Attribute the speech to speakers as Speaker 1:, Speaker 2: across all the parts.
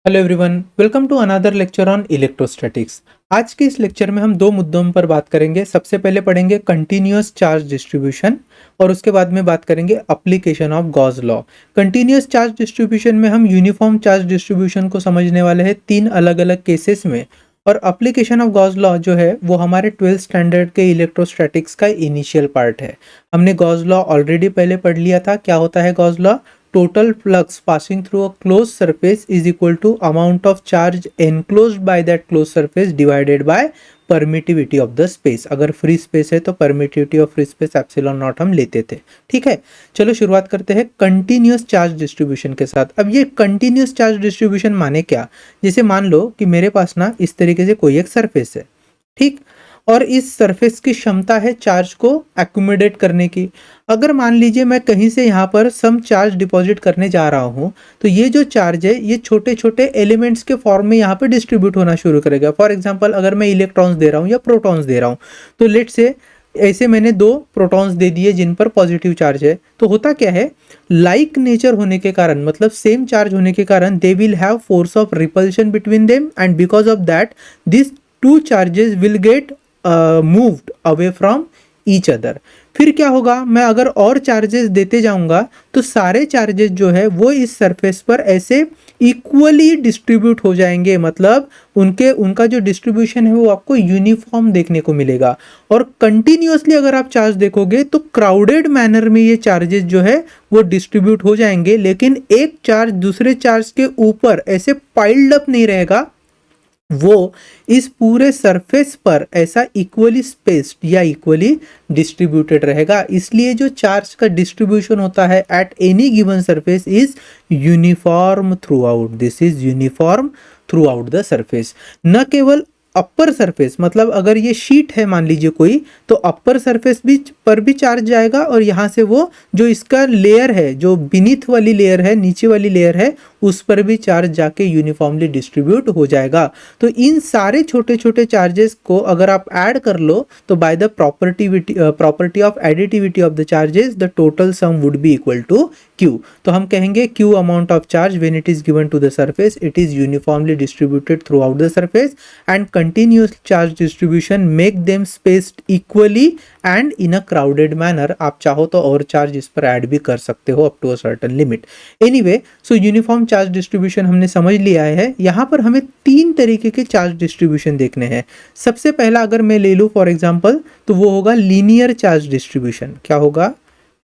Speaker 1: Hello everyone, welcome to another lecture on electrostatics. आज के इस लेक्चर में हम दो मुद्दों पर बात करेंगे। सबसे पहले पढ़ेंगे कंटिन्यूअस चार्ज डिस्ट्रीब्यूशन और उसके बाद में बात करेंगे application of Gauss law. Continuous charge distribution में हम यूनिफॉर्म चार्ज डिस्ट्रीब्यूशन को समझने वाले हैं तीन अलग अलग केसेस में, और एप्लीकेशन ऑफ गॉस लॉ जो है वो हमारे 12th स्टैंडर्ड के इलेक्ट्रोस्टैटिक्स का इनिशियल पार्ट है। हमने गॉस लॉ ऑलरेडी पहले पढ़ लिया था। क्या होता है Gauss law? Total flux passing through a closed surface is equal to amount of charge enclosed by that closed surface divided by permittivity of the space। अगर फ्री स्पेस है तो permittivity of free space epsilon not हम लेते थे। ठीक है, चलो शुरुआत करते हैं कंटिन्यूअस चार्ज डिस्ट्रीब्यूशन के साथ। अब ये कंटिन्यूअस चार्ज डिस्ट्रीब्यूशन माने क्या? जैसे मान लो कि मेरे पास ना इस तरीके से कोई एक सरफेस है, ठीक, और इस सरफेस की क्षमता है चार्ज को एक्यूमुलेट करने की। अगर मान लीजिए मैं कहीं से यहाँ पर सम चार्ज डिपॉजिट करने जा रहा हूँ, तो ये जो चार्ज है ये छोटे छोटे एलिमेंट्स के फॉर्म में यहाँ पे डिस्ट्रीब्यूट होना शुरू करेगा। फॉर एग्जांपल अगर मैं इलेक्ट्रॉन्स दे रहा हूँ या प्रोटॉन्स दे रहा हूँ, तो लेट से ऐसे मैंने दो प्रोटॉन्स दे दिए जिन पर पॉजिटिव चार्ज है, तो होता क्या है, लाइक नेचर होने के कारण, मतलब सेम चार्ज होने के कारण, they will have force of repulsion between them and because of that this two charges will get moved away from each other. फिर क्या होगा, मैं अगर और चार्जेस देते जाऊंगा तो सारे चार्जेस जो है वो इस सरफेस पर ऐसे इक्वली डिस्ट्रीब्यूट हो जाएंगे। मतलब उनका जो डिस्ट्रीब्यूशन है वो आपको यूनिफॉर्म देखने को मिलेगा। और कंटिन्यूअसली अगर आप चार्ज देखोगे तो क्राउडेड मैनर में ये चार्जेस जो है वो डिस्ट्रीब्यूट हो जाएंगे, लेकिन एक चार्ज दूसरे चार्ज के ऊपर ऐसे पाइल्ड अप नहीं रहेगा, वो इस पूरे सरफेस पर ऐसा इक्वली स्पेस्ड या इक्वली डिस्ट्रीब्यूटेड रहेगा। इसलिए जो चार्ज का डिस्ट्रीब्यूशन होता है at any given surface is uniform through out. This is uniform through out the surface. न केवल अपर सरफेस, मतलब अगर ये शीट है मान लीजिए कोई, तो अपर सरफेस पर भी चार्ज जाएगा, और यहाँ से वो जो इसका लेयर है, जो बीनीथ वाली लेयर है, नीचे वाली लेयर है, उस पर भी चार्ज जाके यूनिफॉर्मली डिस्ट्रीब्यूट हो जाएगा। तो इन सारे छोटे छोटे चार्जेस को अगर आप ऐड कर लो तो by the property of additivity of the charges the total sum would be equal to Q। तो हम कहेंगे Q amount of charge when it is given to the surface, it is uniformly distributed throughout the surface and continuous charge distribution make them spaced equally and in a crowded manner. आप चाहो तो और charge इस पर add भी कर सकते हो up to a certain limit. Anyway, so uniform charge distribution हमने समझ लिया है। यहाँ पर हमें तीन तरीके के चार्ज डिस्ट्रीब्यूशन देखने हैं। सबसे पहला अगर मैं ले लूँ फॉर एग्जांपल, तो वो होगा लीनियर चार्ज डिस्ट्रीब्यूशन। क्या होगा?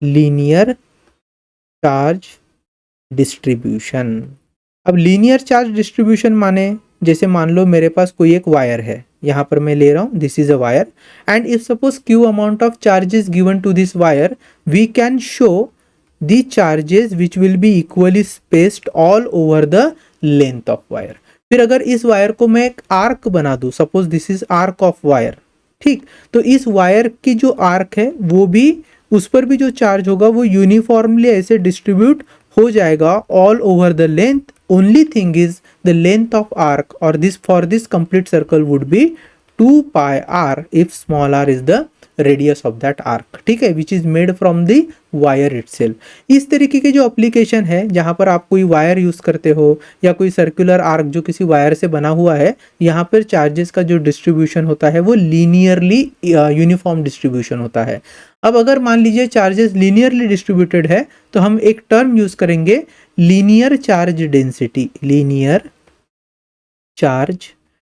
Speaker 1: Linear charge distribution. अब लीनियर चार्ज डिस्ट्रीब्यूशन माने, जैसे मान लो मेरे पास कोई एक वायर है, यहाँ पर मैं ले रहा हूँ, this is a wire, and if suppose Q amount of charge is given to this wire, we can show the charges which will be equally spaced all over the length of wire। फिर अगर इस wire को मैं एक arc बना दूं, suppose this is arc of wire, ठीक, तो इस वायर की जो आर्क है वो भी, उस पर भी जो चार्ज होगा वो यूनिफॉर्मली ऐसे डिस्ट्रीब्यूट हो जाएगा all over the length. Only thing is the length of arc और this for this complete circle would be 2 pi r if small r is the radius of that arc, ठीक है, which is made from the wire itself. इस तरीके के जो application है जहां पर आप कोई वायर यूज करते हो या कोई सर्कुलर आर्क जो किसी वायर से बना हुआ है, यहाँ पर चार्जेस का जो डिस्ट्रीब्यूशन होता है वो लीनियरली यूनिफॉर्म डिस्ट्रीब्यूशन होता है। अब अगर मान लीजिए चार्जेस लीनियरली डिस्ट्रीब्यूटेड है तो हम एक टर्म यूज करेंगे linear charge density. Linear charge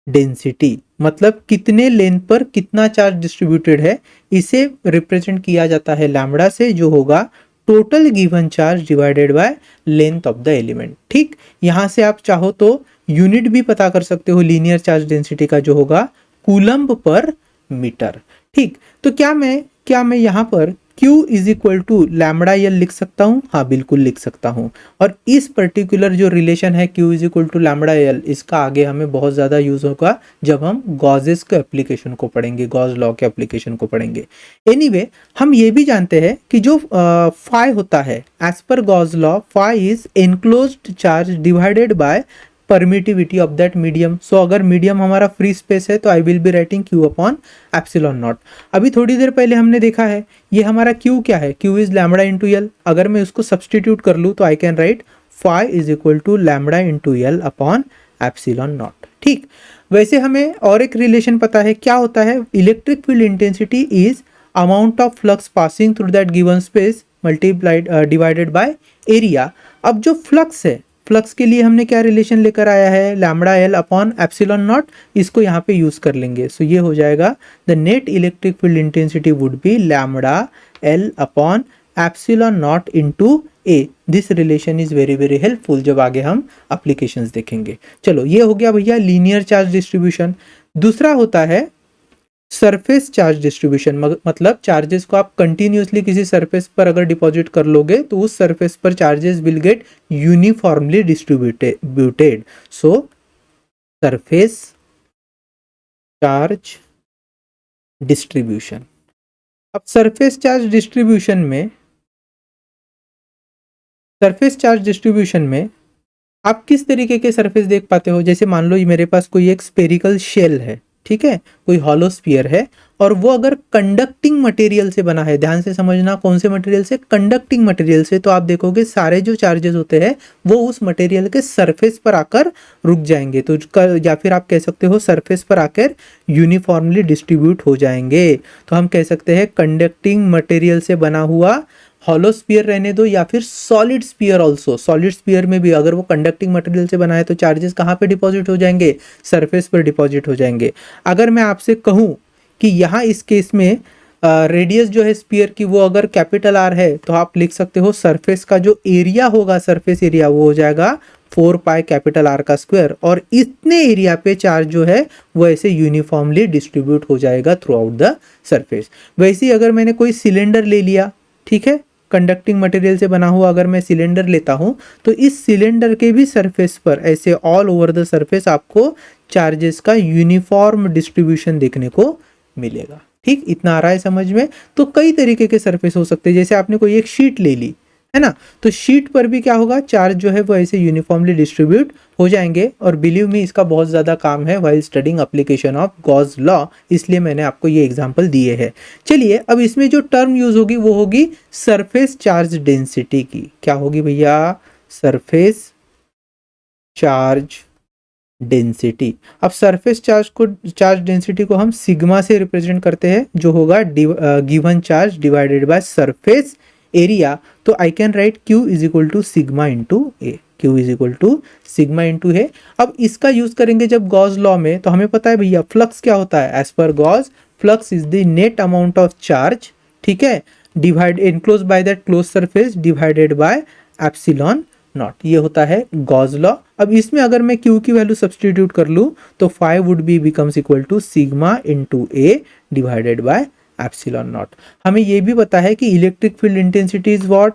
Speaker 1: density मतलब कितने लेंथ पर कितना चार्ज डिस्ट्रीब्यूटेड है, इसे रिप्रेजेंट किया जाता है लैम्बडा से, जो होगा total given charge divided by length of the element. ठीक, यहां से आप चाहो तो यूनिट भी पता कर सकते हो लीनियर चार्ज डेंसिटी का, जो होगा कूलम्ब पर मीटर। ठीक, तो क्या मैं यहां पर Q is equal to lambda L लिख सकता हूँ? हाँ, बिल्कुल लिख सकता हूँ। और इस पर्टिकुलर जो रिलेशन है Q is equal to lambda L, इसका आगे हमें बहुत ज़्यादा यूज होगा जब हम गॉसेस के एप्लीकेशन को पढ़ेंगे, गॉस लॉ के एप्लीकेशन को पढ़ेंगे। एनीवे, हम ये भी जानते हैं कि जो फाई होता है, एज पर Gauss law, phi is enclosed charge divided by permittivity of that medium. So अगर मीडियम हमारा फ्री स्पेस है तो I will be writing Q upon epsilon naught. अभी थोड़ी देर पहले हमने देखा है ये हमारा Q क्या है, Q is lambda into L. अगर मैं उसको सब्सटीट्यूट कर लूँ तो I can write phi is equal to lambda into L upon epsilon naught. ठीक, वैसे हमें और एक रिलेशन पता है, क्या होता है, electric field intensity is amount of flux passing through that given space multiplied divided by area. अब जो फ्लक्स है, फ्लक्स के लिए हमने क्या रिलेशन लेकर आया है, lambda L upon epsilon not, इसको यहाँ पे यूज कर लेंगे। सो ये हो जाएगा the net electric field intensity would be lambda L upon epsilon naught into A. This relation is very very helpful जब आगे हम एप्लीकेशंस देखेंगे। चलो ये हो गया भैया लीनियर चार्ज डिस्ट्रीब्यूशन। दूसरा होता है सरफेस चार्ज डिस्ट्रीब्यूशन, मतलब चार्जेस को आप कंटिन्यूसली किसी सरफेस पर अगर डिपॉजिट कर लोगे तो उस सरफेस पर charges will get uniformly distributed. So surface charge distribution. अब सरफेस चार्ज डिस्ट्रीब्यूशन में आप किस तरीके के सरफेस देख पाते हो। जैसे मान लो ये मेरे पास कोई एक स्पेरिकल शेल है, ठीक है, कोई हॉलो स्फीयर है, और वो अगर कंडक्टिंग मटेरियल से बना है, ध्यान से समझना कौन से मटेरियल से, कंडक्टिंग मटेरियल से, तो आप देखोगे सारे जो चार्जेस होते हैं वो उस मटेरियल के सरफेस पर आकर रुक जाएंगे, तो या फिर आप कह सकते हो सरफेस पर आकर यूनिफॉर्मली डिस्ट्रीब्यूट हो जाएंगे। तो हम कह सकते हैं कंडक्टिंग मटेरियल से बना हुआ हॉलो स्फीयर रहने दो, या फिर solid sphere also, solid sphere में भी अगर वो कंडक्टिंग मटेरियल से बना है तो चार्जेस कहाँ पे डिपॉजिट हो जाएंगे, सरफेस पर डिपॉजिट हो जाएंगे। अगर मैं आपसे कहूँ कि यहाँ इस केस में रेडियस जो है स्फीयर की वो अगर कैपिटल आर है, तो आप लिख सकते हो सरफेस का जो एरिया होगा, सरफेस एरिया, वो हो जाएगा 4 पाई कैपिटल आर का स्क्वायर, और इतने एरिया पे चार्ज जो है वो ऐसे यूनिफॉर्मली डिस्ट्रीब्यूट हो जाएगा थ्रू आउट द सरफेस। वैसे ही अगर मैंने कोई सिलेंडर ले लिया, ठीक है, कंडक्टिंग मटेरियल से बना हुआ अगर मैं सिलेंडर लेता हूं, तो इस सिलेंडर के भी सरफेस पर ऐसे ऑल ओवर द सरफेस आपको चार्जेस का यूनिफॉर्म डिस्ट्रीब्यूशन देखने को मिलेगा। ठीक, इतना आ रहा है समझ में। तो कई तरीके के सरफेस हो सकते हैं, जैसे आपने कोई एक शीट ले ली है ना, तो शीट पर भी क्या होगा, चार्ज जो है वो ऐसे यूनिफॉर्मली डिस्ट्रीब्यूट हो जाएंगे। और बिलीव मी, इसका बहुत ज़्यादा काम है while studying application of Gauss law, इसलिए मैंने आपको ये एग्जांपल दिए हैं। चलिए अब इसमें जो टर्म यूज होगी वो होगी सरफेस चार्ज डेंसिटी की। क्या होगी भैया, सरफेस चार्ज डेंसिटी। अब सरफेस चार्ज डेंसिटी को हम सिग्मा से रिप्रेजेंट करते हैं, जो होगा given charge divided by surface area. तो I can write Q is equal to sigma into A, Q is equal to sigma into A. अब इसका यूज करेंगे जब गॉस लॉ में, तो हमें पता है भैया फ्लक्स क्या होता है, एज पर Gauss flux is the net amount of charge, ठीक है, divide enclose by that close surface divided by epsilon naught, ये होता है गॉस लॉ। अब इसमें अगर मैं Q की वैल्यू सब्सटीट्यूट कर लूं तो 5 would be becomes equal to sigma into A divided by epsilon naught. हमें ये भी पता है कि electric field intensity is what,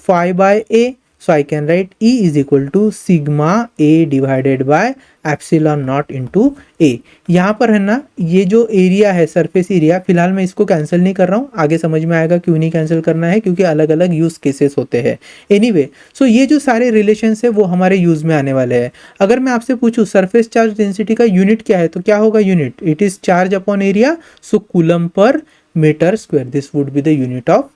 Speaker 1: 5 by A, so I can write E is equal to sigma A divided by epsilon naught into A. यहाँ पर है ना, ये जो एरिया है सरफेस एरिया, फिलहाल मैं इसको कैंसिल नहीं कर रहा हूँ, आगे समझ में आएगा क्यों नहीं कैंसिल करना है, क्योंकि अलग अलग यूज केसेस होते हैं। एनीवे, सो ये जो सारे रिलेशंस है वो हमारे यूज में आने वाले हैं। अगर मैं आपसे पूछूं सरफेस चार्ज डेंसिटी का यूनिट क्या है, तो क्या होगा unit, it is charge upon area, so coulomb per metre square, this would be the unit of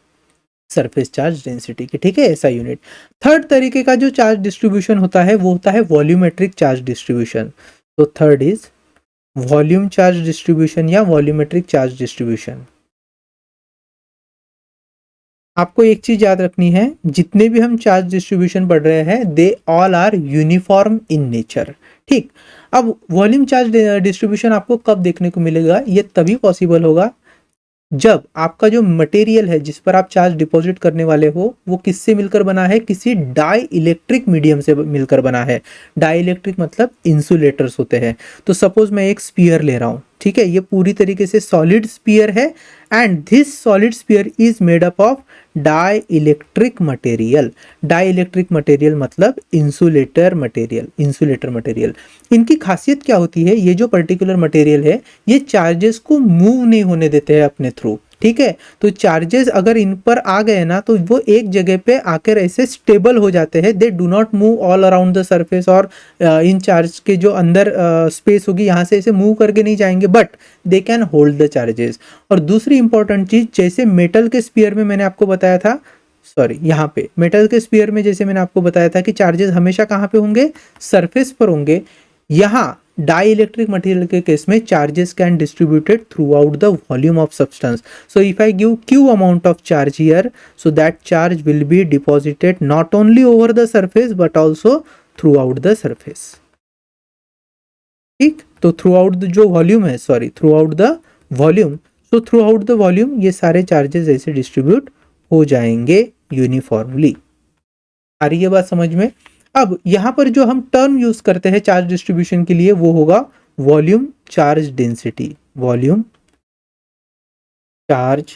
Speaker 1: surface charge density की। ठीक है, ऐसा यूनिट। थर्ड तरीके का जो चार्ज डिस्ट्रीब्यूशन होता है वो होता है वॉल्यूमेट्रिक चार्ज डिस्ट्रीब्यूशन। तो third is volume charge distribution या वॉल्यूमेट्रिक चार्ज डिस्ट्रीब्यूशन। आपको एक चीज याद रखनी है, जितने भी हम चार्ज डिस्ट्रीब्यूशन पढ़ रहे हैं they all are uniform in nature. ठीक, अब वॉल्यूम चार्ज डिस्ट्रीब्यूशन आपको कब देखने को मिलेगा, ये तभी पॉसिबल होगा जब आपका जो मटेरियल है जिस पर आप चार्ज डिपॉजिट करने वाले हो वो किससे मिलकर बना है, किसी डाई इलेक्ट्रिक मीडियम से मिलकर बना है। डाई इलेक्ट्रिक मतलब इंसुलेटर्स होते हैं। तो सपोज मैं एक स्पीयर ले रहा हूं, ठीक है, ये पूरी तरीके से सॉलिड स्पीयर है and this solid sphere is made up of dielectric material. Dielectric material मतलब इंसुलेटर मटेरियल। इनकी खासियत क्या होती है, ये जो पर्टिकुलर मटेरियल है ये चार्जेस को मूव नहीं होने देते हैं अपने थ्रू। ठीक है, तो चार्जेस अगर इन पर आ गए ना तो वो एक जगह पे आकर ऐसे स्टेबल हो जाते हैं, they do not move all around the surface, और इन चार्ज के जो अंदर स्पेस होगी यहाँ से ऐसे मूव करके नहीं जाएंगे, but they can hold the charges. और दूसरी इंपॉर्टेंट चीज, जैसे मेटल के स्पीयर में मैंने आपको बताया था सॉरी यहाँ पे मेटल के स्फीयर में जैसे मैंने आपको बताया था कि चार्जेस हमेशा कहाँ पे होंगे, सरफेस पर होंगे। यहाँ डाई इलेक्ट्रिक मटेरियल के केस में charges can distributed throughout the volume of substance. So if I give Q amount of charge here, so that charge will be deposited not only over the surface but also through out the surface. ठीक, तो through out जो volume है, sorry through out the volume, so through out the volume ये सारे charges ऐसे distribute हो जाएंगे uniformly. आ रही है बात समझ में? अब यहां पर जो हम टर्म यूज करते हैं चार्ज डिस्ट्रीब्यूशन के लिए वो होगा volume charge density. Volume charge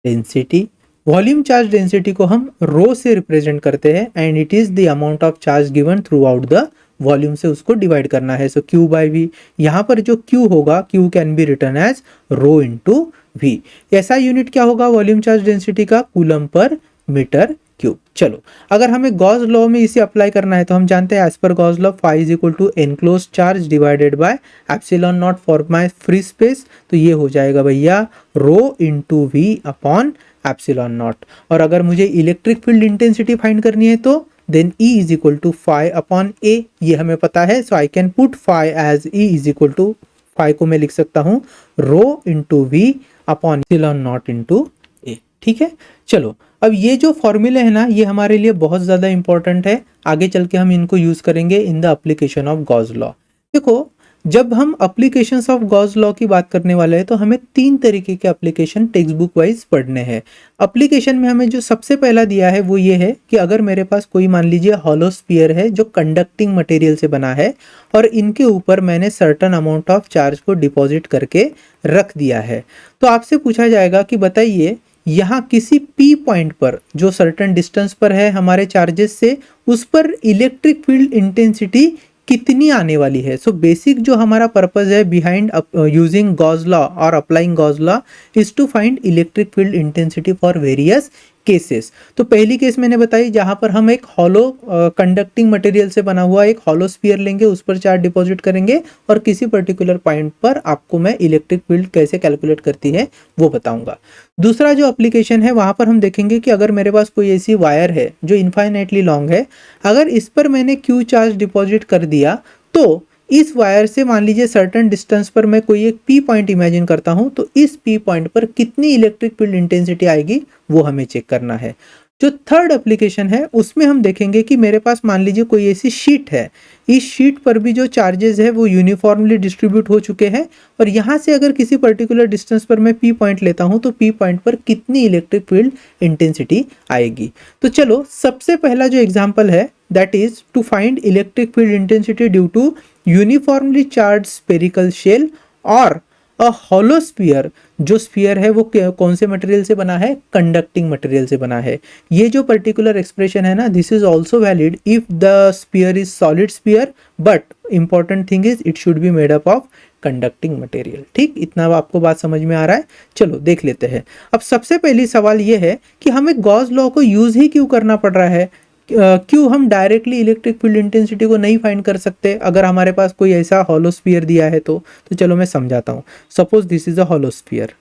Speaker 1: density, volume charge density को हम रो से रिप्रेजेंट करते हैं and it is the amount of charge given through out the volume से उसको डिवाइड करना है। सो Q बाई V, यहाँ पर जो Q होगा Q can be written as rho into V। ऐसा यूनिट क्या होगा वॉल्यूम चार्ज डेंसिटी का? Coulomb per metre cube. चलो अगर हमें गॉस लॉ में इसे अप्लाई करना है तो हम जानते हैं एज पर Gauss law phi is equal to enclose charge divided by epsilon naught for my free space. तो ये हो जाएगा भैया rho into V upon epsilon naught. और अगर मुझे इलेक्ट्रिक फील्ड इंटेंसिटी फाइंड करनी है तो then E is equal to phi upon A, ये हमें पता है। So I can put phi as E is equal to, phi को मैं लिख सकता हूँ rho into V upon epsilon naught into A। ठीक है, चलो अब ये जो फॉर्मूले है ना ये हमारे लिए बहुत ज़्यादा इंपॉर्टेंट है, आगे चल के हम इनको यूज़ करेंगे in the application of Gauss law. देखो जब हम एप्लीकेशंस ऑफ गॉस लॉ की बात करने वाले हैं तो हमें 3 तरीके के एप्लीकेशन टेक्स्ट बुक वाइज पढ़ने हैं। एप्लीकेशन में हमें जो सबसे पहला दिया है वो ये है कि अगर मेरे पास कोई मान लीजिए हॉलो स्फीयर है जो कंडक्टिंग मटेरियल से बना है और इनके ऊपर मैंने सर्टन अमाउंट ऑफ चार्ज को डिपॉजिट करके रख दिया है, तो आपसे पूछा जाएगा कि बताइए यहाँ किसी P पॉइंट पर जो सर्टन डिस्टेंस पर है हमारे चार्जेस से, उस पर इलेक्ट्रिक फील्ड इंटेंसिटी कितनी आने वाली है। सो बेसिक जो हमारा पर्पस है बिहाइंड यूजिंग गॉस लॉ और applying Gauss law is to find electric field intensity for various cases. तो पहली केस मैंने बताई जहां पर हम एक हॉलो कंडक्टिंग मटेरियल से बना हुआ एक हॉलो स्फीयर लेंगे, उस पर चार्ज डिपॉजिट करेंगे और किसी पर्टिकुलर पॉइंट पर आपको मैं इलेक्ट्रिक फील्ड कैसे कैलकुलेट करती है वो बताऊंगा। दूसरा जो एप्लीकेशन है वहां पर हम देखेंगे कि अगर मेरे पास कोई ऐसी वायर है जो इनफाइनाइटली लॉन्ग है, अगर इस पर मैंने क्यू चार्ज डिपॉजिट कर दिया तो इस वायर से मान लीजिए सर्टेन डिस्टेंस पर मैं कोई एक P पॉइंट इमेजिन करता हूं, तो इस P पॉइंट पर कितनी इलेक्ट्रिक फील्ड इंटेंसिटी आएगी वो हमें चेक करना है। जो थर्ड एप्लीकेशन है उसमें हम देखेंगे कि मेरे पास मान लीजिए कोई ऐसी शीट है, इस शीट पर भी जो चार्जेस है वो यूनिफॉर्मली डिस्ट्रीब्यूट हो चुके हैं और यहाँ से अगर किसी पर्टिकुलर डिस्टेंस पर मैं P पॉइंट लेता हूँ तो P पॉइंट पर कितनी इलेक्ट्रिक फील्ड इंटेंसिटी आएगी। तो चलो सबसे पहला जो एग्जाम्पल है that is to find electric field intensity due to uniformly charge spherical shell और अ हॉलो स्फीयर। जो स्फीयर है वो कौन से मटेरियल से बना है? कंडक्टिंग मटेरियल से बना है। ये जो पर्टिकुलर एक्सप्रेशन है ना, this is also valid if the sphere is solid sphere, but important thing is it should be made up of conducting material. ठीक, इतना आपको बात समझ में आ रहा है? चलो देख लेते हैं। अब सबसे पहली सवाल ये है कि हमें गॉस लॉ को यूज ही क्यों करना पड़ रहा है? क्यों हम डायरेक्टली इलेक्ट्रिक फील्ड इंटेंसिटी को नहीं फाइंड कर सकते अगर हमारे पास कोई ऐसा हॉलो स्फीयर दिया है तो चलो मैं समझाता हूँ। Suppose this is a hollow sphere.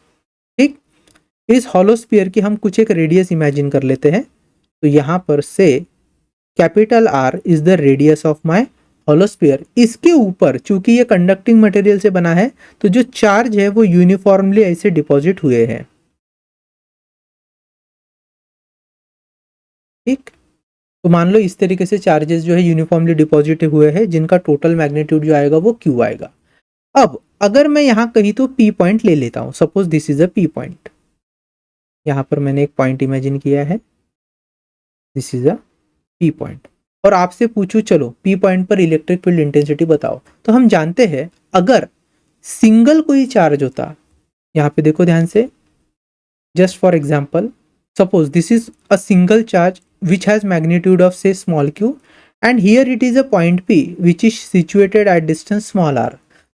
Speaker 1: ठीक, इस हॉलो स्फीयर की हम कुछ एक रेडियस इमेजिन कर लेते हैं। तो यहाँ पर से capital R is the radius of my hollow sphere. इसके ऊपर चूंकि ये कंडक्टिंग मटेरियल से बना है तो जो चार्ज है वो यूनिफॉर्मली ऐसे डिपॉजिट हुए हैं। ठीक, तो मान लो इस तरीके से चार्जेस जो है यूनिफॉर्मली डिपॉजिट हुए हैं जिनका टोटल मैग्नीट्यूड जो आएगा वो Q आएगा। अब अगर मैं यहाँ कहीं तो P पॉइंट ले लेता हूँ, suppose this is a P point, यहाँ पर मैंने एक पॉइंट इमेजिन किया है, this is a P point, और आपसे पूछूं चलो P पॉइंट पर इलेक्ट्रिक फील्ड इंटेंसिटी बताओ, तो हम जानते हैं अगर सिंगल कोई चार्ज होता, यहाँ पे देखो ध्यान से, just for example suppose this is a single charge which has magnitude of say small q and here it is a point P which is situated at distance small r।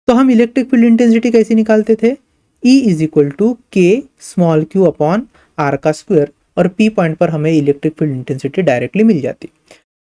Speaker 1: तो हम electric field intensity कैसे निकालते थे? E is equal to के small q upon r का square, और P point पर हमें इलेक्ट्रिक फील्ड इंटेंसिटी डायरेक्टली मिल जाती।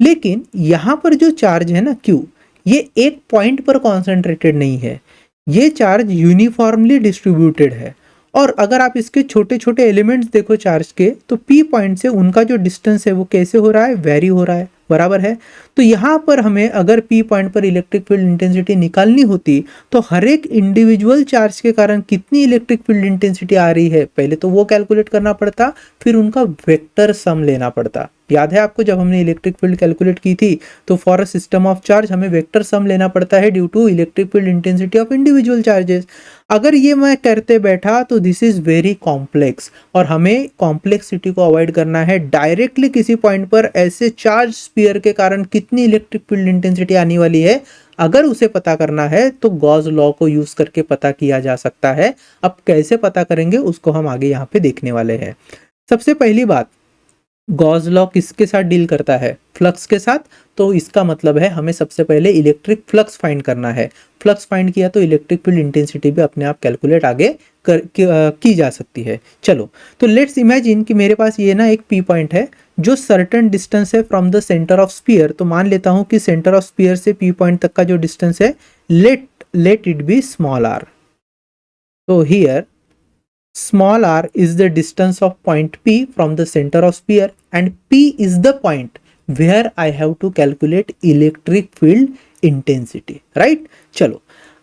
Speaker 1: लेकिन यहाँ पर जो चार्ज है ना Q, ये एक पॉइंट पर कॉन्सेंट्रेटेड नहीं है, ये चार्ज यूनिफॉर्मली डिस्ट्रीब्यूटेड है और अगर आप इसके छोटे छोटे एलिमेंट्स देखो चार्ज के, तो पी पॉइंट से उनका जो डिस्टेंस है वो कैसे हो रहा है, वेरी हो रहा है, बराबर है। तो यहाँ पर हमें अगर पी पॉइंट पर इलेक्ट्रिक फील्ड इंटेंसिटी निकालनी होती, तो हर एक इंडिविजुअल चार्ज के कारण कितनी इलेक्ट्रिक फील्ड इंटेंसिटी आ रही है, पहले तो वो कैलकुलेट करना पड़ता, फिर उनका वेक्टर सम लेना पड़ता। याद है आपको, जब हमने इलेक्ट्रिक फील्ड कैलकुलेट की थी, तो for a system of charge हमें वेक्टर सम लेना पड़ता है due to electric field intensity of individual charges. अगर ये मैं करते बैठा तो दिस इज वेरी कॉम्प्लेक्स, और हमें कॉम्प्लेक्सिटी को अवॉइड करना है। डायरेक्टली किसी पॉइंट पर ऐसे चार्ज स्फीयर के कारण कितनी इलेक्ट्रिक फील्ड इंटेंसिटी आने वाली है, अगर उसे पता करना है तो गॉस लॉ को यूज करके पता किया जा सकता है। अब कैसे पता करेंगे उसको हम आगे यहाँ पे देखने वाले हैं। सबसे पहली बात, गॉस लॉ किसके साथ डील करता है, फ्लक्स के साथ। तो इसका मतलब है हमें सबसे पहले इलेक्ट्रिक फ्लक्स फाइंड करना है। फ्लक्स फाइंड किया तो इलेक्ट्रिक फील्ड इंटेंसिटी भी अपने आप कैलकुलेट आगे की जा सकती है। चलो, तो लेट्स इमेजिन कि मेरे पास ये ना एक पी पॉइंट है जो सर्टेन डिस्टेंस है from the centre of sphere. तो मान लेता हूं कि सेंटर ऑफ स्फीयर से पी पॉइंट तक का जो डिस्टेंस है, let it be small r. तो here small r is the distance of point P from the center of sphere, and P is the point where I have to calculate electric field intensity, right? चलो,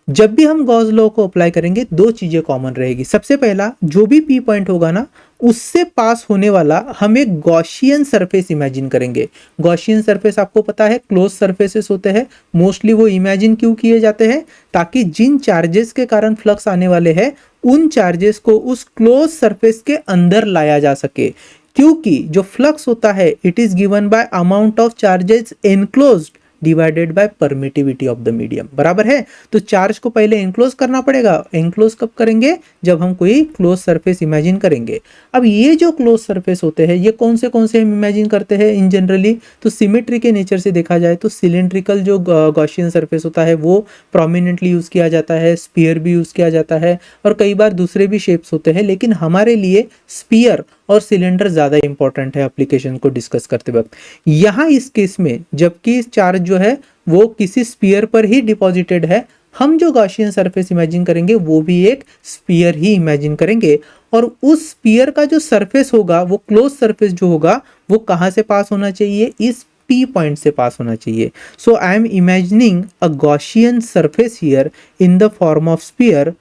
Speaker 1: जब भी हम Gauss law को apply करेंगे दो चीजें common रहेगी। सबसे पहला, जो भी पी पॉइंट होगा ना, उससे पास होने वाला हम एक गॉसियन सरफेस इमेजिन करेंगे। गॉसियन सरफेस आपको पता है क्लोज सरफेसेस होते हैं, मोस्टली वो इमेजिन क्यों किए जाते हैं, ताकि जिन चार्जेस के कारण फ्लक्स आने वाले हैं उन चार्जेस को उस क्लोज सरफेस के अंदर लाया जा सके। क्योंकि जो फ्लक्स होता है it is given bye amount of charges enclosed divided by permittivity of the medium, बराबर है। तो चार्ज को पहले एनक्लोज करना पड़ेगा। एनक्लोज कब करेंगे, जब हम कोई क्लोज सरफेस इमेजिन करेंगे। अब ये जो क्लोज सरफेस होते हैं ये कौन से हम इमेजिन करते हैं इन जनरली, तो सिमेट्री के नेचर से देखा जाए तो सिलेंड्रिकल जो गॉसियन सरफेस होता है वो प्रोमिनेंटली यूज किया जाता है, स्पीयर भी यूज किया जाता है, और कई बार दूसरे भी शेप्स होते हैं, लेकिन हमारे लिए स्पीयर और सिलेंडर ज्यादा इंपॉर्टेंट है एप्लीकेशन को डिस्कस करते वक्त। यहाँ इस केस में जबकि चार्ज जो है वो किसी स्पीयर पर ही डिपॉजिटेड है, हम जो गॉसियन सरफेस इमेजिन करेंगे वो भी एक स्पीयर ही इमेजिन करेंगे। और उस स्पीयर का जो सरफेस होगा, वो क्लोज सरफेस जो होगा, वो कहां से पास होना चाहिए, इस पी पॉइंट से पास होना चाहिए। So I am imagining a Gaussian surface here in the form of sphere,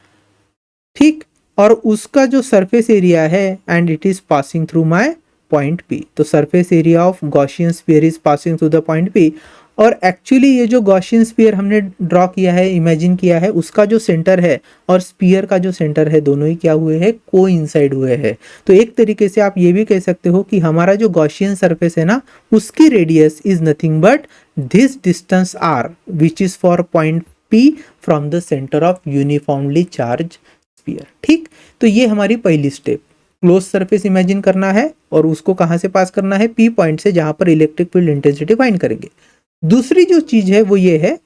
Speaker 1: ठीक। और उसका जो सरफेस एरिया है and it is passing through my point P. तो surface area of Gaussian sphere is passing through the point P. और actually ये जो Gaussian sphere हमने ड्रॉ किया है, इमेजिन किया है, उसका जो सेंटर है और स्फीयर का जो सेंटर है, दोनों ही क्या हुए हैं, कोइंसाइड हुए हैं। तो एक तरीके से आप ये भी कह सकते हो कि हमारा जो गॉसियन सरफेस है ना, उसकी radius is nothing but this distance r which is for point P from the centre of uniformly charge sphere, ठीक। तो ये हमारी पहली स्टेप, क्लोज सरफेस इमेजिन करना है और उसको कहां से पास करना है, पी पॉइंट से, जहां पर इलेक्ट्रिक फील्ड इंटेंसिटी फाइंड करेंगे। दूसरी जो चीज है वो ये है,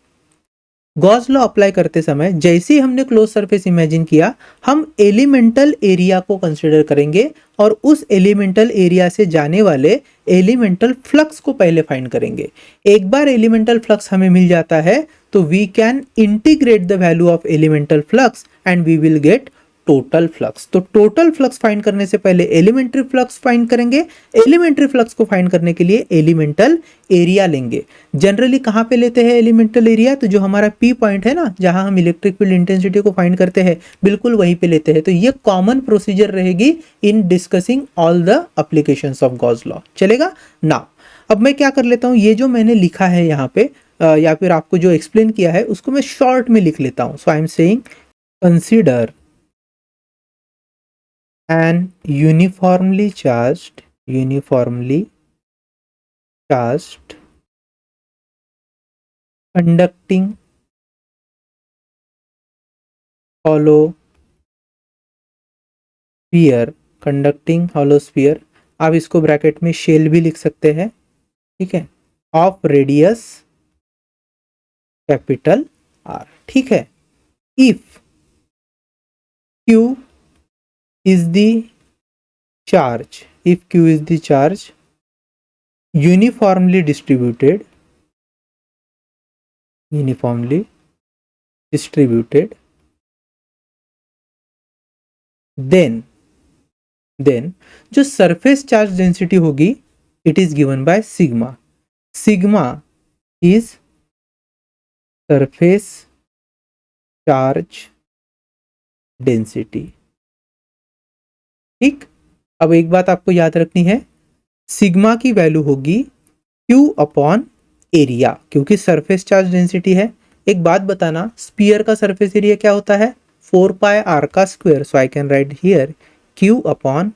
Speaker 1: गॉस लॉ अप्लाई करते समय जैसे ही हमने क्लोज सरफेस इमेजिन किया, हम एलिमेंटल एरिया को कंसीडर करेंगे और उस एलिमेंटल एरिया से जाने वाले एलिमेंटल फ्लक्स को पहले फाइंड करेंगे। एक बार एलिमेंटल फ्लक्स हमें मिल जाता है तो we can integrate the value of elemental flux and we will get total flux. तो टोटल फ्लक्स फाइंड करने से पहले एलिमेंट्री फ्लक्स फाइंड करेंगे। एलिमेंट्री फ्लक्स को फाइंड करने के लिए एलिमेंटल एरिया लेंगे। जनरली कहां पे लेते हैं एलिमेंटल एरिया, तो जो हमारा पी पॉइंट है ना, जहां हम इलेक्ट्रिक फील्ड इंटेंसिटी को फाइंड करते हैं, बिल्कुल वहीं पे लेते हैं। तो ये कॉमन प्रोसीजर रहेगी इन discussing all the applications of Gauss law, चलेगा ना। अब मैं क्या कर लेता हूं, ये जो मैंने लिखा है यहाँ पे या फिर आपको जो एक्सप्लेन किया है उसको मैं शॉर्ट में लिख लेता हूं। So I am saying consider an uniformly charged conducting hollow sphere, आप इसको ब्रैकेट में शेल भी लिख सकते हैं, ठीक है, ऑफ रेडियस कैपिटल आर, ठीक है। If Q is the charge, if Q is the charge uniformly distributed then then जो सरफेस चार्ज डेंसिटी होगी it is given by sigma. Sigma is surface charge density. ठीक, अब एक बात आपको याद रखनी है, सिग्मा की वैल्यू होगी Q अपॉन एरिया, क्योंकि सरफेस चार्ज डेंसिटी है. एक बात बताना, स्पीयर का सरफेस एरिया क्या होता है? 4 पाई आर का square. So I can write here Q upon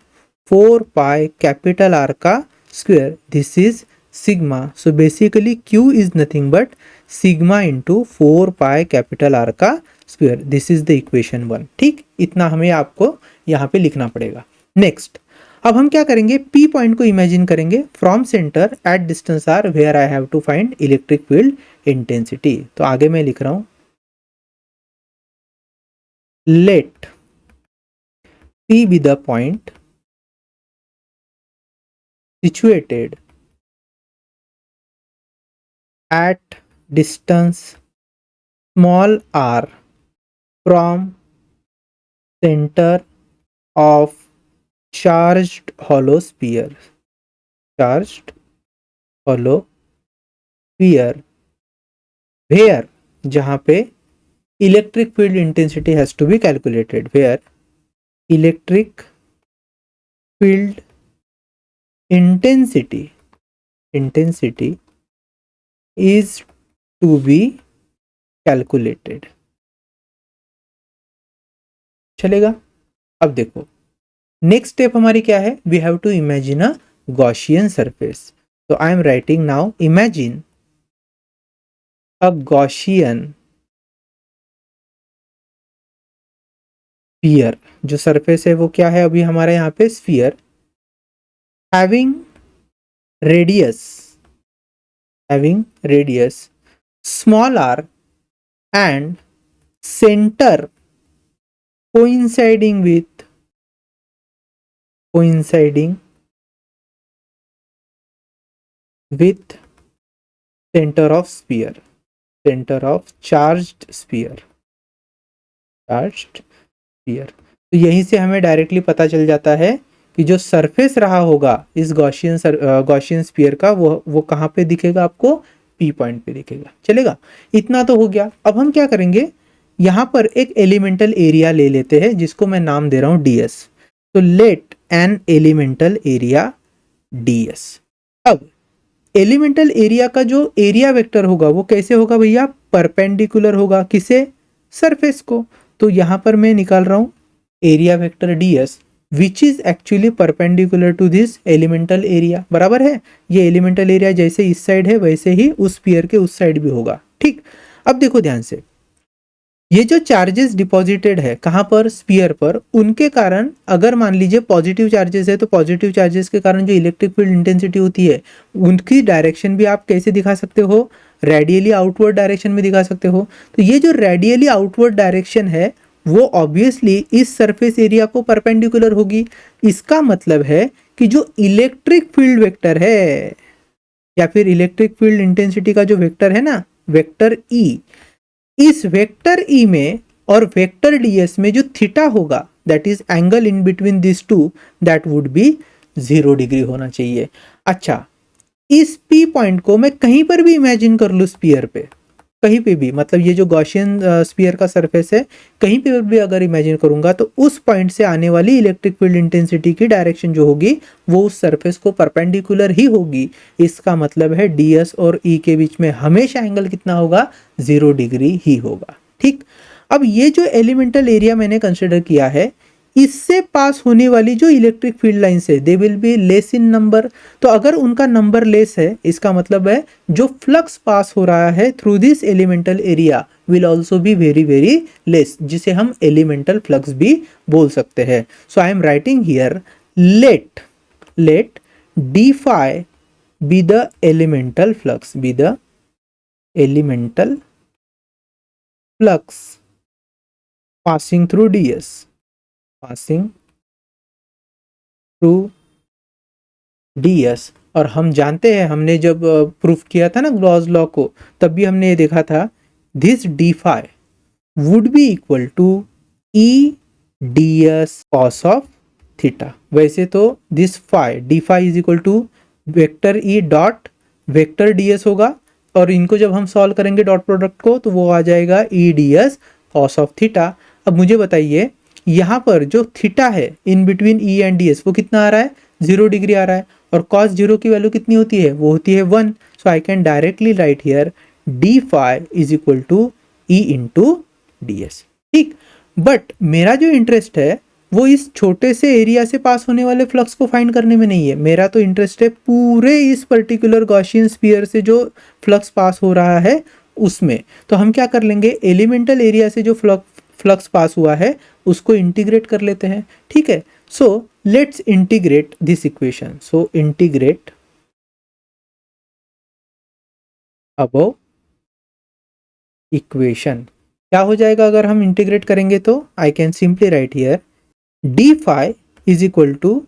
Speaker 1: 4 pi capital R का square. This is sigma. So basically Q is nothing but sigma into 4 pi capital R का square. This is the equation 1. ठीक, इतना हमें आपको यहाँ पे लिखना पड़ेगा. नेक्स्ट, अब हम क्या करेंगे, P पॉइंट को इमेजिन करेंगे from centre at distance r where I have to find electric field intensity. तो आगे मैं लिख रहा हूं, let P be the point situated at distance small r from centre of charged hollow sphere. चार्ज्ड hollow sphere where, जहां पे electric field intensity has to be calculated. Where electric field intensity is to be calculated. चलेगा? अब देखो next step हमारी क्या है, we have to imagine a Gaussian surface. तो I am writing now, imagine a Gaussian sphere. जो surface है वो क्या है अभी हमारे यहाँ पे, sphere. Having radius small r and center coinciding with center of sphere, center of charged sphere. तो यहीं से हमें डायरेक्टली पता चल जाता है कि जो सरफेस रहा होगा इस गॉसियन स्फीयर का वो कहाँ पे दिखेगा आपको, P पॉइंट पे दिखेगा. चलेगा? इतना तो हो गया. अब हम क्या करेंगे, यहां पर एक एलिमेंटल एरिया ले लेते हैं जिसको मैं नाम दे रहा हूं ds. तो let an elemental area ds. अब एलिमेंटल एरिया का जो एरिया वेक्टर होगा वो कैसे होगा भैया, परपेंडिकुलर होगा. किसे? सरफेस को. तो यहां पर मैं निकाल रहा हूं area vector ds which is actually perpendicular to this elemental area. बराबर है, ये एलिमेंटल एरिया जैसे इस साइड है वैसे ही उस स्फीयर के उस साइड भी होगा. ठीक, अब देखो ध्यान से, ये जो चार्जेस डिपॉजिटेड है कहां पर, स्फीयर पर, उनके कारण अगर मान लीजिए पॉजिटिव चार्जेस है तो पॉजिटिव चार्जेस के कारण जो इलेक्ट्रिक फील्ड इंटेंसिटी होती है उनकी डायरेक्शन भी आप कैसे दिखा सकते हो, रेडियली आउटवर्ड डायरेक्शन में दिखा सकते हो. तो ये जो रेडियली आउटवर्ड डायरेक्शन है वो ऑब्वियसली इस सरफेस एरिया को परपेंडिकुलर होगी. इसका मतलब है कि जो इलेक्ट्रिक फील्ड वेक्टर है या फिर इलेक्ट्रिक फील्ड इंटेंसिटी का जो वेक्टर है ना, वेक्टर E, इस वेक्टर E में और वेक्टर ds में जो थीटा होगा, that is angle in between this two, that would be 0 degree होना चाहिए. अच्छा, इस P पॉइंट को मैं कहीं पर भी इमेजिन कर लूं स्फीयर पे, कहीं पे भी, मतलब ये जो गॉसियन स्फीयर का सरफेस है कहीं पे भी अगर इमेजिन करूंगा तो उस पॉइंट से आने वाली इलेक्ट्रिक फील्ड इंटेंसिटी की डायरेक्शन जो होगी वो उस सरफेस को परपेंडिकुलर ही होगी. इसका मतलब है ds और E के बीच में हमेशा एंगल कितना होगा, 0 डिग्री ही होगा. ठीक, अब ये जो एलिमेंटल एरिया मैंने कंसिडर किया है इससे पास होने वाली जो इलेक्ट्रिक फील्ड लाइंस है they will be less in number. तो अगर उनका नंबर लेस है इसका मतलब है जो फ्लक्स पास हो रहा है through this elemental area will also be very very less, जिसे हम एलिमेंटल फ्लक्स भी बोल सकते हैं. So I am writing here let d phi be the elemental flux, be the elemental flux passing through ds, passing through ds. और हम जानते हैं, हमने जब प्रूफ किया था ना गॉस लॉ को, तब भी हमने ये देखा था this d phi would be equal to E ds cos of theta. वैसे तो this phi d phi is equal to vector E dot vector ds होगा, और इनको जब हम सॉल्व करेंगे डॉट प्रोडक्ट को तो वो आ जाएगा ई ds cos ऑफ थीटा। अब मुझे बताइए यहाँ पर जो थीटा है in between E and ds वो कितना आ रहा है, 0 डिग्री आ रहा है, और cos 0 की वैल्यू कितनी होती है, वो होती है 1। So I can directly write here d phi is equal to E into ds। ठीक, बट मेरा जो इंटरेस्ट है वो इस छोटे से एरिया से पास होने वाले फ्लक्स को फाइंड करने में नहीं है, मेरा तो इंटरेस्ट है पूरे इस पर्टिकुलर गॉसियन स्फीयर से जो फ्लक्स पास हो रहा है उसमें। तो हम क्या कर लेंगे, एलिमेंटल एरिया से जो फ्लक्स पास हुआ है उसको इंटीग्रेट कर लेते हैं। ठीक है, so let's integrate this equation. So integrate above equation, क्या हो जाएगा अगर हम इंटीग्रेट करेंगे, तो I can simply write here d phi is equal to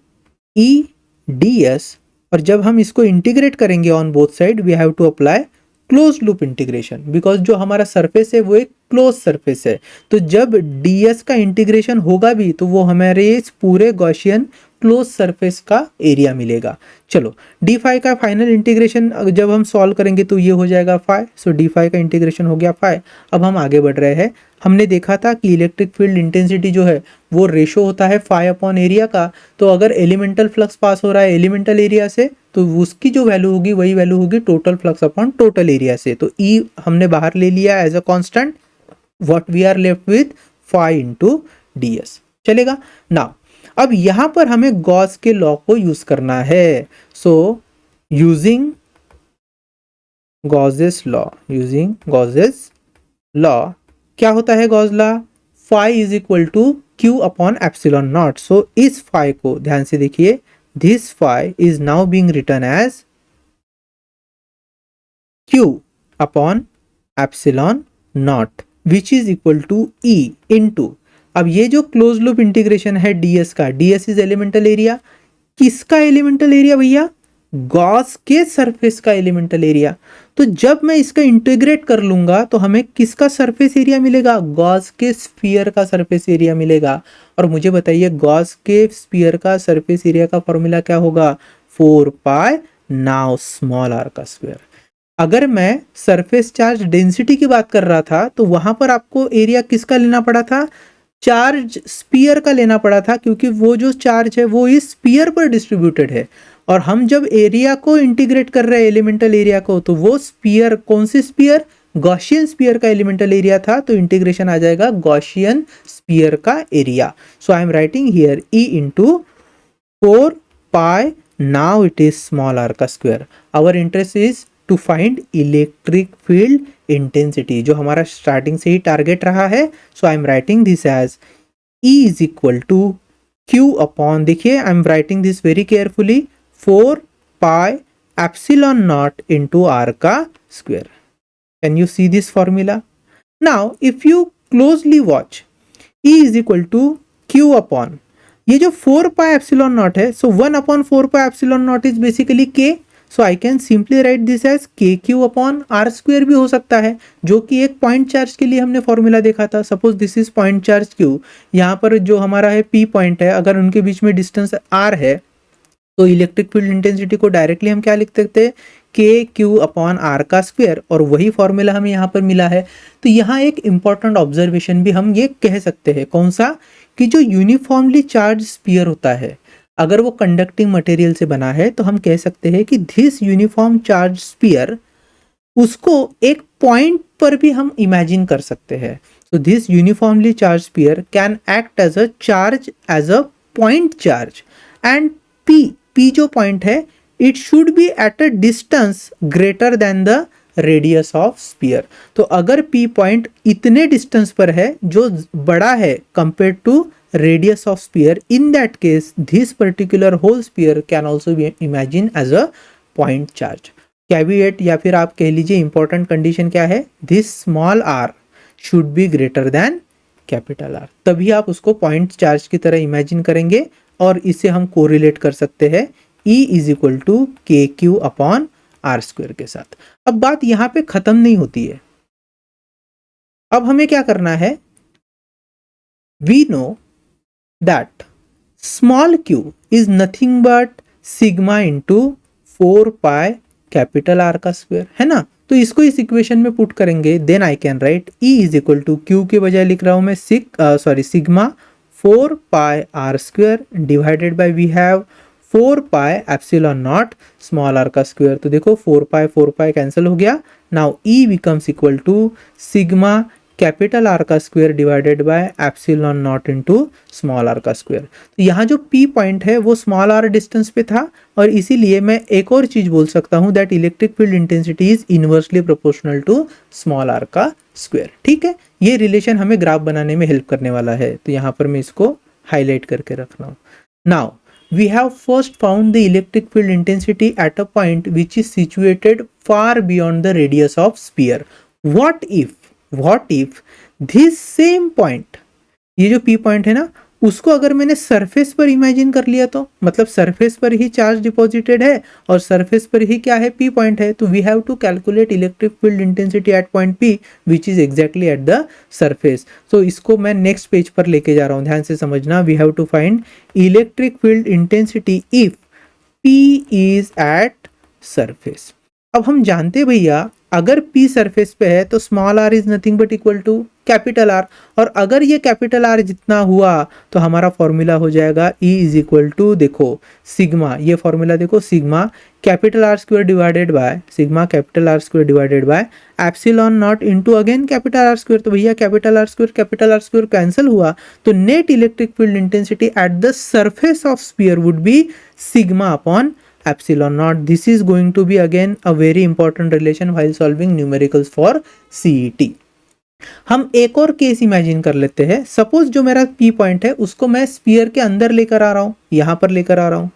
Speaker 1: E d s, और जब हम इसको इंटीग्रेट करेंगे on both side we have to apply close loop integration, because जो हमारा सरफेस है वो एक क्लोज सरफेस है। तो जब ds का इंटीग्रेशन होगा भी तो वो हमारे इस पूरे गॉसियन क्लोज सरफेस का एरिया मिलेगा। चलो डी फाई का फाइनल इंटीग्रेशन जब हम सॉल्व करेंगे तो ये हो जाएगा फाई। सो डी फाई का इंटीग्रेशन हो गया फाई। अब हम आगे बढ़ रहे हैं। हमने देखा था कि इलेक्ट्रिक फील्ड इंटेंसिटी जो है वो रेशो होता है फाई अपॉन एरिया का। तो अगर एलिमेंटल फ्लक्स पास हो रहा है एलिमेंटल एरिया से तो उसकी जो वैल्यू होगी वही वैल्यू होगी total flux upon total area से। तो ई हमने बाहर ले लिया as a constant, what we are left with phi into ds। चलेगा ना। अब यहां पर हमें गॉस के लॉ को यूज करना है। सो using Gauss's law, using Gauss's law, क्या होता है Gauss law, phi is equal to Q upon epsilon naught. So इस फाई को ध्यान से देखिए, this phi is now being written as Q upon epsilon naught which is equal to E into, अब ये जो क्लोज लूप इंटीग्रेशन है ds का, ds इज एलिमेंटल एरिया, किसका एलिमेंटल एरिया भैया, गॉस के सरफेस का एलिमेंटल एरिया। तो जब मैं इसका इंटीग्रेट कर लूंगा तो हमें किसका सरफेस एरिया मिलेगा, गॉस के स्फीयर का सरफेस एरिया मिलेगा। और मुझे बताइए गॉस के स्फीयर का सरफेस एरिया का फॉर्मूला क्या होगा, 4 पाई नाउ स्मॉल आर का स्क्वायर। अगर मैं सरफेस चार्ज डेंसिटी की बात कर रहा था तो वहां पर आपको एरिया किसका लेना पड़ा था, चार्ज स्पीयर का लेना पड़ा था, क्योंकि वो जो चार्ज है वो इस स्पीयर पर डिस्ट्रीब्यूटेड है। और हम जब एरिया को इंटीग्रेट कर रहे हैं एलिमेंटल एरिया को, तो वो स्पीयर कौन सी स्पीयर, गॉसियन स्पीयर का एलिमेंटल एरिया था, तो इंटीग्रेशन आ जाएगा गॉसियन स्पीयर का area. So I am writing here E into 4 pi, now it is small are का square. Our interest is to find electric field intensity, जो हमारा starting से ही टारगेट रहा है। So I am writing this as E is equal to Q upon, देखिए I am writing this very carefully, 4 pi epsilon naught into R का square. Can you see this formula? Now if you closely watch, E is equal to Q upon, ये जो 4 pi epsilon naught है, so 1 upon 4 pi epsilon naught is basically K. So I can simply write this as K Q upon R square भी हो सकता है, जो कि एक पॉइंट चार्ज के लिए हमने फॉर्मूला देखा था। Suppose this is point charge Q, यहाँ पर जो हमारा है पी पॉइंट है, अगर उनके बीच में डिस्टेंस आर है तो इलेक्ट्रिक फील्ड इंटेंसिटी को डायरेक्टली हम क्या लिख सकते हैं, के क्यू अपॉन आर का स्क्वायर, और वही फॉर्मूला हमें यहाँ पर मिला है। तो यहाँ एक इंपॉर्टेंट ऑब्जर्वेशन भी हम ये कह सकते हैं, कौन सा, कि जो यूनिफॉर्मली चार्ज स्फीयर होता है अगर वो कंडक्टिंग मटेरियल से बना है तो हम कह सकते हैं कि दिस यूनिफॉर्म चार्ज स्फीयर, उसको एक पॉइंट पर भी हम इमेजिन कर सकते हैं। So this uniformly charge sphere can act as a charge, as a point charge, and P जो पॉइंट है it should be at a distance greater than the radius of sphere. तो अगर पी पॉइंट इतने distance पर है जो बड़ा है compare to radius of sphere, in that case this particular whole sphere can also be imagined as a point charge. Caveat या फिर आप कह लीजिए important condition क्या है, this small r should be greater than capital R, तभी आप उसको point charge की तरह imagine करेंगे और इसे हम correlate कर सकते हैं E is equal to KQ upon R square के साथ। अब बात यहाँ पे खत्म नहीं होती है, अब हमें क्या करना है, we know that small q is nothing but sigma into 4 pi capital R का स्क्वायर, है ना। तो इसको इस इक्वेशन में पुट करेंगे, then I can write E is equal to q के बजाय लिख रहा हूं मैं sigma 4 pi R square divided by we have 4 pi epsilon naught small are का स्क्वायर। तो देखो 4 पाई कैंसिल हो गया। Now E becomes equal to sigma capital R का square divided by epsilon naught into small are का square. तो यहाँ जो पी पॉइंट है वो स्मॉल आर डिस्टेंस पे था, और इसीलिए मैं एक और चीज बोल सकता हूँ that electric field intensity is inversely proportional to small are का स्क्वायर। ठीक है, ये रिलेशन हमें ग्राफ बनाने में हेल्प करने वाला है, तो यहाँ पर मैं इसको हाईलाइट करके रख रहा हूँ। Now we have first found the electric field intensity at a point which is situated far beyond the radius of sphere. What if this same point, ये जो P पॉइंट है ना, उसको अगर मैंने सरफेस पर इमेजिन कर लिया, तो मतलब सरफेस पर ही चार्ज डिपॉजिटेड है और सरफेस पर ही क्या है, P पॉइंट है, तो we have to calculate electric field intensity at point P which is exactly at the surface. तो इसको मैं नेक्स्ट पेज पर लेके जा रहा हूँ, ध्यान से समझना। We have to find electric field intensity if P is at surface. अब हम जानते हैं भैया, अगर P सरफेस पे है तो small r is nothing but equal to capital R, और अगर ये कैपिटल R जितना हुआ तो हमारा फॉर्मूला हो जाएगा E इज इक्वल टू, देखो सिग्मा, ये फॉर्मूला देखो, sigma capital R square divided by sigma capital R square divided by epsilon naught into again capital R square. तो भैया कैपिटल R स्क्वायर कैंसिल हुआ, तो net electric field intensity at the surface of sphere would be sigma upon epsilon naught. This is going to be again a very important relation while solving numericals for CET. हम एक और case imagine कर लेते हैं। Suppose जो मेरा P point है उसको मैं स्फीयर के अंदर लेकर आ रहा हूं, यहां पर लेकर आ रहा हूं।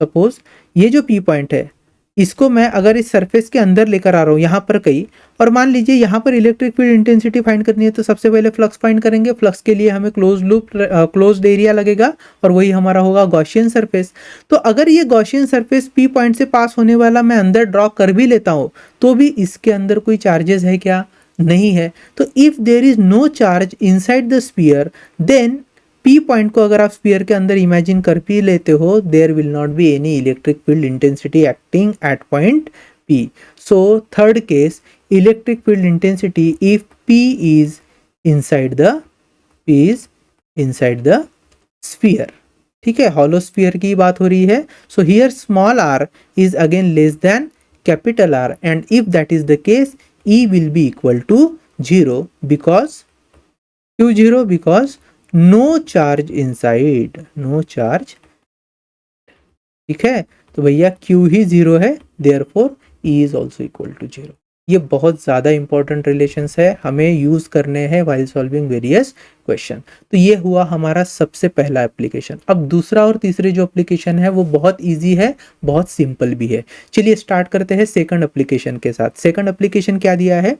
Speaker 1: सपोज ये जो P पॉइंट है इसको मैं अगर इस सरफेस के अंदर लेकर आ रहा हूँ यहाँ पर कहीं, और मान लीजिए यहाँ पर इलेक्ट्रिक फील्ड इंटेंसिटी फाइंड करनी है, तो सबसे पहले फ्लक्स फाइंड करेंगे। फ्लक्स के लिए हमें क्लोज लूप क्लोज्ड एरिया लगेगा, और वही हमारा होगा गॉसियन सरफेस। तो अगर ये गॉसियन सरफेस P पॉइंट से पास होने वाला मैं अंदर ड्रॉ कर भी लेता हूँ, तो भी इसके अंदर कोई चार्जेस है क्या? नहीं है। तो if there is no charge inside the sphere, then P point को अगर आप स्फीयर के अंदर इमेजिन कर भी लेते हो, there will not be any electric field intensity acting at point P. So third case, electric field intensity if P is inside the sphere. ठीक है, हॉलो स्फीयर की बात हो रही है। So here small r is again less than capital R, and if that is the case E will be equal to 0 because क्यों 0? Because no charge inside, no charge. ठीक है, तो भैया Q ही 0 है, therefore E is also equal to 0। ये बहुत ज़्यादा इंपॉर्टेंट रिलेशंस है, हमें यूज़ करने हैं व्हाइल सॉल्विंग वेरियस क्वेश्चन। तो ये हुआ हमारा सबसे पहला एप्लीकेशन। अब दूसरा और तीसरे जो एप्लीकेशन है वो बहुत इजी है, बहुत सिंपल भी है। चलिए स्टार्ट करते हैं सेकंड एप्लीकेशन के साथ। सेकंड एप्लीकेशन क्या दिया है?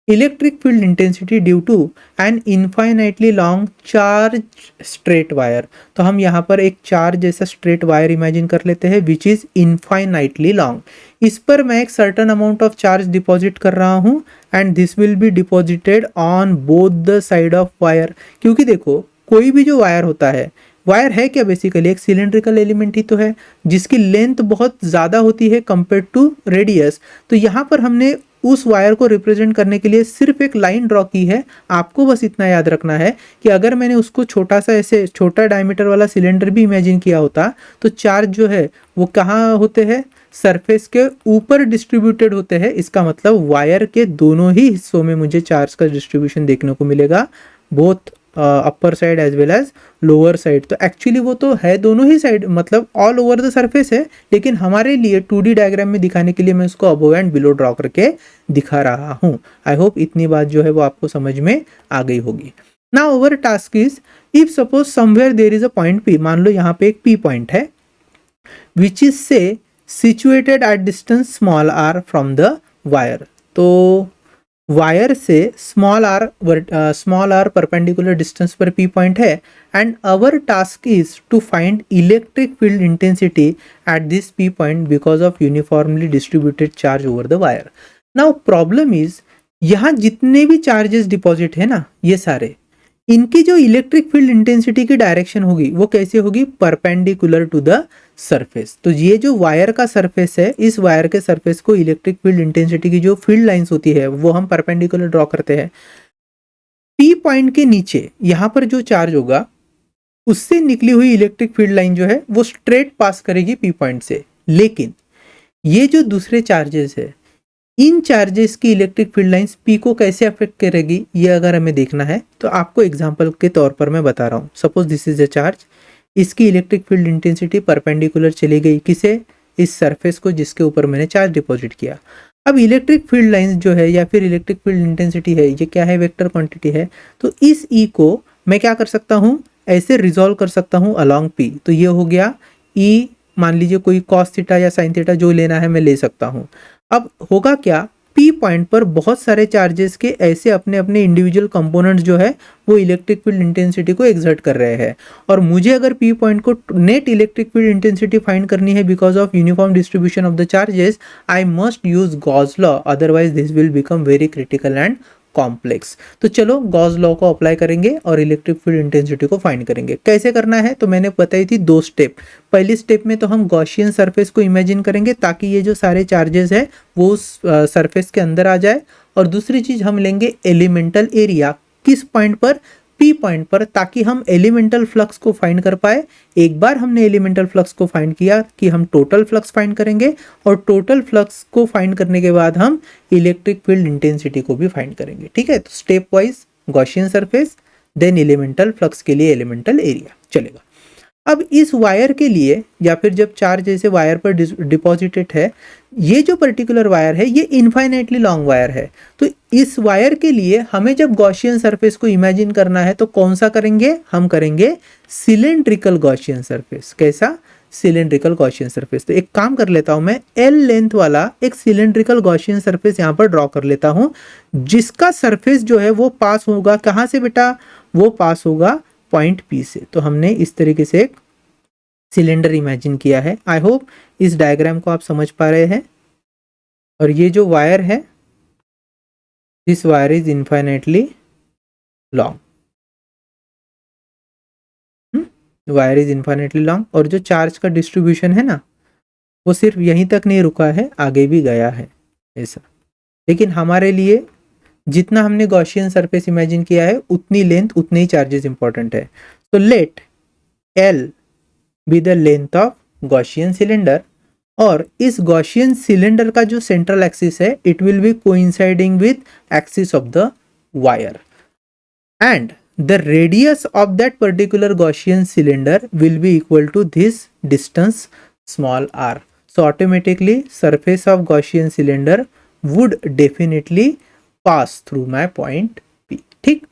Speaker 1: Electric field intensity due to an infinitely long charge straight wire. तो हम यहाँ पर एक चार्ज जैसा स्ट्रेट वायर इमेजिन कर लेते हैं विच इज इनफाइनाइटली लॉन्ग। इस पर मैं एक certain amount of charge deposit कर रहा हूँ, and this will be deposited on both the side of wire. क्योंकि देखो कोई भी जो वायर होता है, वायर है क्या बेसिकली? एक सिलेंड्रिकल एलिमेंट ही तो है जिसकी लेंथ बहुत ज़्यादा होती है कंपेयर टू रेडियस। तो यहाँ पर हमने उस वायर को रिप्रेजेंट करने के लिए सिर्फ एक लाइन ड्रॉ की है। आपको बस इतना याद रखना है कि अगर मैंने उसको छोटा सा ऐसे छोटा डायमीटर वाला सिलेंडर भी इमेजिन किया होता, तो चार्ज जो है वो कहाँ होते हैं? सरफेस के ऊपर डिस्ट्रीब्यूटेड होते हैं। इसका मतलब वायर के दोनों ही हिस्सों में मुझे चार्ज का डिस्ट्रीब्यूशन देखने को मिलेगा, both upper side as well as lower side. तो एक्चुअली वो तो है दोनों ही साइड, मतलब ऑल ओवर द सरफेस है, लेकिन हमारे लिए 2D डायग्राम में दिखाने के लिए मैं उसको अबव एंड बिलो ड्रॉ करके दिखा रहा हूँ। आई होप इतनी बात जो है वो आपको समझ में आ गई होगी। Now our task is, if suppose somewhere there is a point P, मान लो यहाँ पे एक P पॉइंट है which is say situated at distance small r from the wire. तो वायर से स्मॉल आर परपेंडिकुलर डिस्टेंस पर P पॉइंट है, and our task is to find electric field intensity at this P point because of uniformly distributed charge over the wire. Now problem is, यहाँ जितने भी charges deposit है ना, ये सारे इनकी जो इलेक्ट्रिक फील्ड इंटेंसिटी की डायरेक्शन होगी वो कैसे होगी, परपेंडिकुलर टू द सरफेस। तो ये जो वायर का सरफेस है, इस वायर के सरफेस को इलेक्ट्रिक फील्ड इंटेंसिटी की जो फील्ड लाइंस होती है वो हम परपेंडिकुलर ड्रॉ करते हैं। पी पॉइंट के नीचे यहाँ पर जो चार्ज होगा उससे निकली हुई इलेक्ट्रिक फील्ड लाइन जो है वो स्ट्रेट पास करेगी पी पॉइंट से। लेकिन ये जो दूसरे चार्जेस है, इन चार्जेस की इलेक्ट्रिक फील्ड लाइंस पी को कैसे अफेक्ट करेगी, ये अगर हमें देखना है तो आपको एग्जांपल के तौर पर मैं बता रहा हूँ। Suppose this is a charge, इसकी इलेक्ट्रिक फील्ड इंटेंसिटी परपेंडिकुलर चली गई किसे, इस सरफेस को जिसके ऊपर मैंने चार्ज डिपॉजिट किया। अब इलेक्ट्रिक फील्ड लाइंस जो है या फिर इलेक्ट्रिक फील्ड इंटेंसिटी है, ये क्या है, वेक्टर क्वांटिटी है। तो इस ई को मैं क्या कर सकता हूँ, ऐसे रिजॉल्व कर सकता हूँ अलॉन्ग पी। तो ये हो गया ई, मान लीजिए कोई कॉस थीटा या साइन थीटा जो लेना है मैं ले सकता हूँ। अब होगा क्या, पी पॉइंट पर बहुत सारे चार्जेस के ऐसे अपने अपने इंडिविजुअल कंपोनेंट्स जो है वो इलेक्ट्रिक फील्ड इंटेंसिटी को एक्सर्ट कर रहे हैं। और मुझे अगर पी पॉइंट को net electric field intensity find करनी है because of uniform distribution of the charges, I must use Gauss law, otherwise this will become very critical and complex. तो चलो गॉस लॉ को अप्लाई करेंगे और इलेक्ट्रिक फील्ड इंटेंसिटी को find करेंगे। कैसे करना है तो मैंने बताई थी दो स्टेप। पहली स्टेप में तो हम गॉसियन सरफेस को इमेजिन करेंगे ताकि ये जो सारे चार्जेस है वो उस सरफेस के अंदर आ जाए। और दूसरी चीज हम लेंगे एलिमेंटल एरिया, किस पॉइंट पर, पी पॉइंट पर, ताकि हम एलिमेंटल फ्लक्स को फाइंड कर पाए। एक बार हमने एलिमेंटल फ्लक्स को फाइंड किया कि हम टोटल फ्लक्स फाइंड करेंगे, और टोटल फ्लक्स को फाइंड करने के बाद हम इलेक्ट्रिक फील्ड इंटेंसिटी को भी फाइंड करेंगे। ठीक है, तो stepwise Gaussian surface, then elemental flux के लिए एलिमेंटल एरिया चलेगा। अब इस वायर के लिए या फिर जब चार्ज जैसे वायर पर डिपॉजिटेड है, ये जो पर्टिकुलर वायर है ये इनफाइनाइटली लॉन्ग वायर है। तो इस वायर के लिए हमें जब गॉसियन सरफेस को इमेजिन करना है तो कौन सा करेंगे, हम करेंगे सिलेंड्रिकल गॉसियन सरफेस। कैसा, सिलेंड्रिकल गॉसियन सरफेस। तो एक काम कर लेता हूं मैं, एल लेंथ वाला एक सिलेंड्रिकल गॉसियन सरफेस यहां पर ड्रॉ कर लेता हूं, जिसका सरफेस जो है वो पास होगा कहां से बेटा, वो पास होगा पॉइंट पी से। तो हमने इस तरीके से एक सिलेंडर इमेजिन किया है। आई होप इस डायग्राम को आप समझ पा रहे हैं। और ये जो वायर है, this wire is infinitely long, wire is infinitely long. और जो चार्ज का डिस्ट्रीब्यूशन है ना, वो सिर्फ यहीं तक नहीं रुका है, आगे भी गया है ऐसा। लेकिन हमारे लिए जितना हमने गॉसियन सरफेस इमेजिन किया है उतनी लेंथ उतने ही चार्जेस इंपॉर्टेंट है। तो let L be the length of Gaussian cylinder, और इस गॉसियन सिलेंडर का जो सेंट्रल एक्सिस है it will be coinciding with axis of the wire, and the radius of that particular Gaussian cylinder will be equal to this distance small r. So automatically surface of Gaussian cylinder would definitely pass through my point P. ठीक,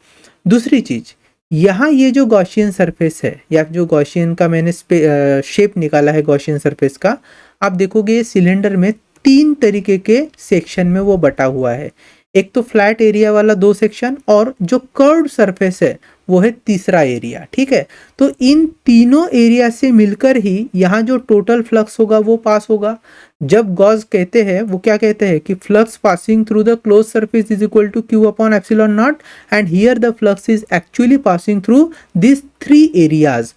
Speaker 1: दूसरी चीज, यहाँ ये जो Gaussian surface है या जो Gaussian का मैंने शेप निकाला है गॉसियन सरफेस का, आप देखोगे ये सिलेंडर में तीन तरीके के सेक्शन में वो बटा हुआ है। एक तो फ्लैट एरिया वाला दो सेक्शन, और जो कर्व्ड सरफेस है वो है तीसरा एरिया। ठीक है, तो इन तीनों एरिया से मिलकर ही यहाँ जो टोटल फ्लक्स होगा वो पास होगा। जब गॉस कहते हैं, वो क्या कहते हैं कि flux passing through the close surface is equal to Q upon epsilon naught, and here the flux is actually passing through this three areas.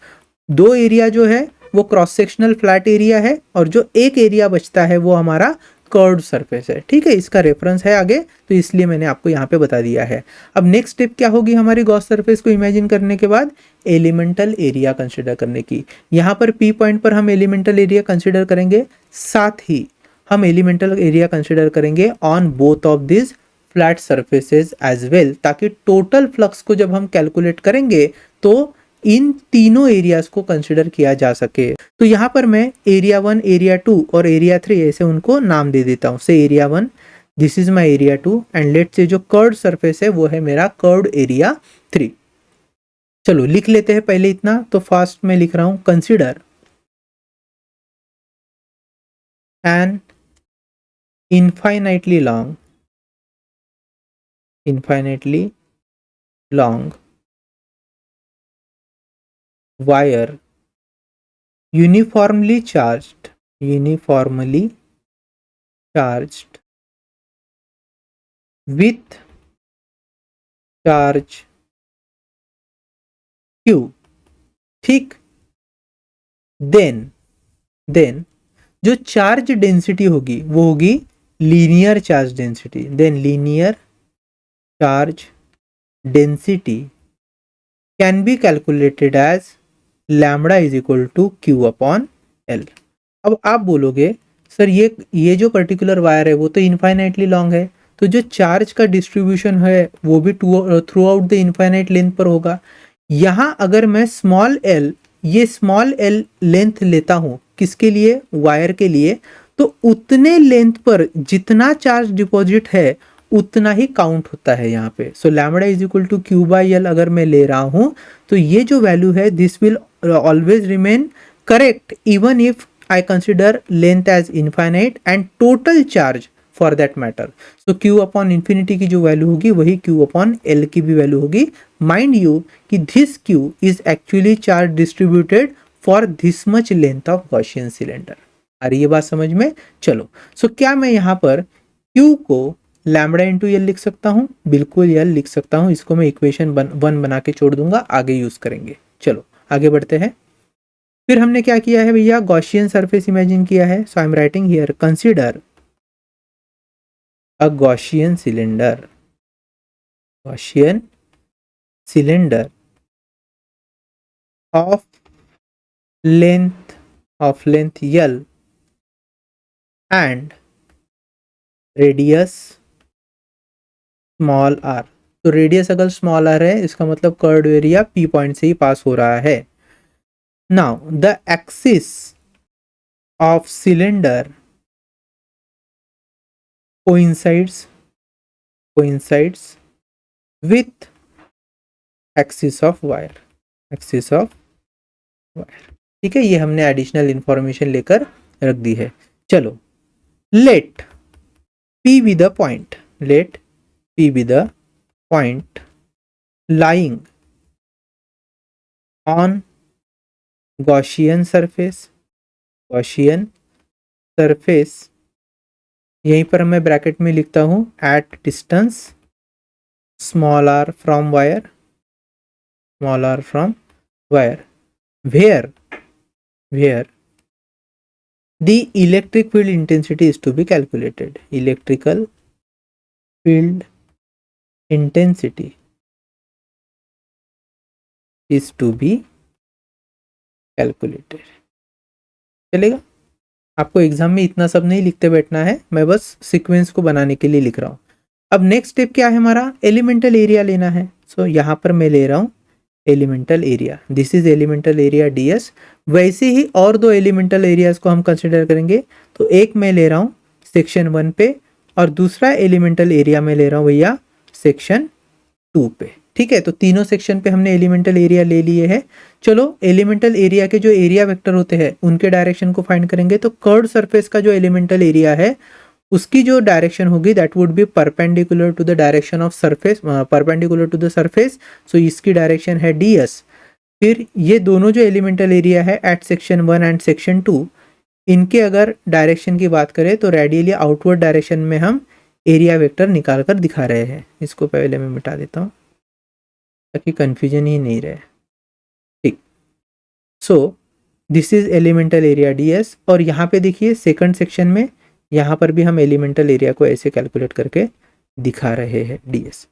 Speaker 1: दो एरिया जो है वो क्रॉस सेक्शनल फ्लैट एरिया है, और जो एक एरिया बचता है वो हमारा कर्व्ड सरफेस है। ठीक है, इसका रेफरेंस है आगे, तो इसलिए मैंने आपको यहाँ पे बता दिया है। अब नेक्स्ट स्टेप क्या होगी हमारी गॉस सरफेस को इमेजिन करने के बाद, एलिमेंटल एरिया कंसिडर करने की। यहाँ पर पी पॉइंट पर हम एलिमेंटल एरिया कंसिडर करेंगे, साथ ही हम एलिमेंटल एरिया कंसिडर करेंगे on both of this flat surfaces as well, ताकि टोटल फ्लक्स को जब हम कैलकुलेट करेंगे तो इन तीनों एरियाज को कंसिडर किया जा सके। तो यहाँ पर मैं एरिया 1, एरिया 2 और एरिया 3 ऐसे उनको नाम दे देता हूँ। से area 1, this is my area 2, and let से जो कर्व्ड सरफेस है वो है मेरा कर्व्ड एरिया 3। चलो लिख लेते हैं पहले इतना, तो फास्ट में लिख रहा हूं, consider an infinitely long wire uniformly charged with charge q, ठीक। देन जो चार्ज डेंसिटी होगी वो होगी linear charge density. Then linear charge density can be calculated as lambda is equal to Q upon L. अब आप बोलोगे sir ये जो पर्टिकुलर वायर है वो तो इनफाइनाइटली लॉन्ग है, तो जो चार्ज का डिस्ट्रीब्यूशन है वो भी through out the infinite length पर होगा। यहाँ अगर मैं स्मॉल एल लेंथ लेता हूँ किसके लिए, वायर के लिए, तो उतने लेंथ पर जितना चार्ज डिपॉजिट है उतना ही काउंट होता है यहाँ पे। So lambda is equal to Q by L अगर मैं ले रहा हूँ तो ये जो वैल्यू है this will always remain correct even if I consider length as infinite and total charge for that matter. So Q upon infinity की जो वैल्यू होगी वही Q upon L की भी वैल्यू होगी। Mind you कि this Q is actually charge distributed for this much length of Gaussian cylinder। आ रही है बात समझ में? चलो, क्या मैं यहाँ पर Q को लैम्बडा इंटू एल लिख सकता हूँ? बिल्कुल एल लिख सकता हूँ। इसको मैं इक्वेशन 1 बना के छोड़ दूंगा, आगे यूज करेंगे। चलो आगे बढ़ते हैं। फिर हमने क्या किया है भैया, गॉसियन सरफेस इमेजिन किया है। So I am writing here consider a Gaussian cylinder, Gaussian cylinder of length L and radius small r। तो रेडियस अगर स्मॉल r है इसका मतलब कर्व्ड एरिया P पॉइंट से ही पास हो रहा है। Now the axis of cylinder coincides with axis of wire, ठीक है। ये हमने एडिशनल इंफॉर्मेशन लेकर रख दी है। चलो, let P be the point lying on Gaussian surface, यहीं पर मैं ब्रैकेट में लिखता हूं eight distance small r from wire, where the electric field intensity is to be calculated। electrical field intensity is to be calculated। चलेगा? आपको exam में इतना सब नहीं लिखते बैठना है, मैं बस सीक्वेंस को बनाने के लिए लिख रहा हूँ। अब नेक्स्ट स्टेप क्या है हमारा, एलिमेंटल एरिया लेना है। सो यहाँ पर मैं ले रहा हूँ elemental area, this is elemental area ds। वैसे ही और दो एलिमेंटल एरियाज को हम कंसिडर करेंगे। तो एक मैं ले रहा हूँ सेक्शन 1 पे और दूसरा एलिमेंटल एरिया में ले रहा हूँ भैया सेक्शन 2 पे, ठीक है। तो तीनों सेक्शन पे हमने एलिमेंटल एरिया ले लिए हैं। चलो एलिमेंटल एरिया के जो एरिया वेक्टर होते हैं उनके डायरेक्शन को फाइंड करेंगे। तो कर्व्ड सरफेस का जो एलिमेंटल एरिया है उसकी जो डायरेक्शन होगी that would be perpendicular to the direction of surface, perpendicular to the surface. So इसकी डायरेक्शन है ds। फिर ये दोनों जो एलिमेंटल एरिया है एट सेक्शन 1 एंड सेक्शन 2, इनके अगर डायरेक्शन की बात करें तो रेडियली आउटवर्ड डायरेक्शन में हम एरिया वेक्टर निकाल कर दिखा रहे हैं। इसको पहले मैं मिटा देता हूँ ताकि कंफ्यूजन ही नहीं रहे, ठीक। So this is elemental area ds। और यहाँ पे देखिए सेकंड सेक्शन में यहाँ पर भी हम एलिमेंटल एरिया को ऐसे कैलकुलेट करके दिखा रहे हैं ds।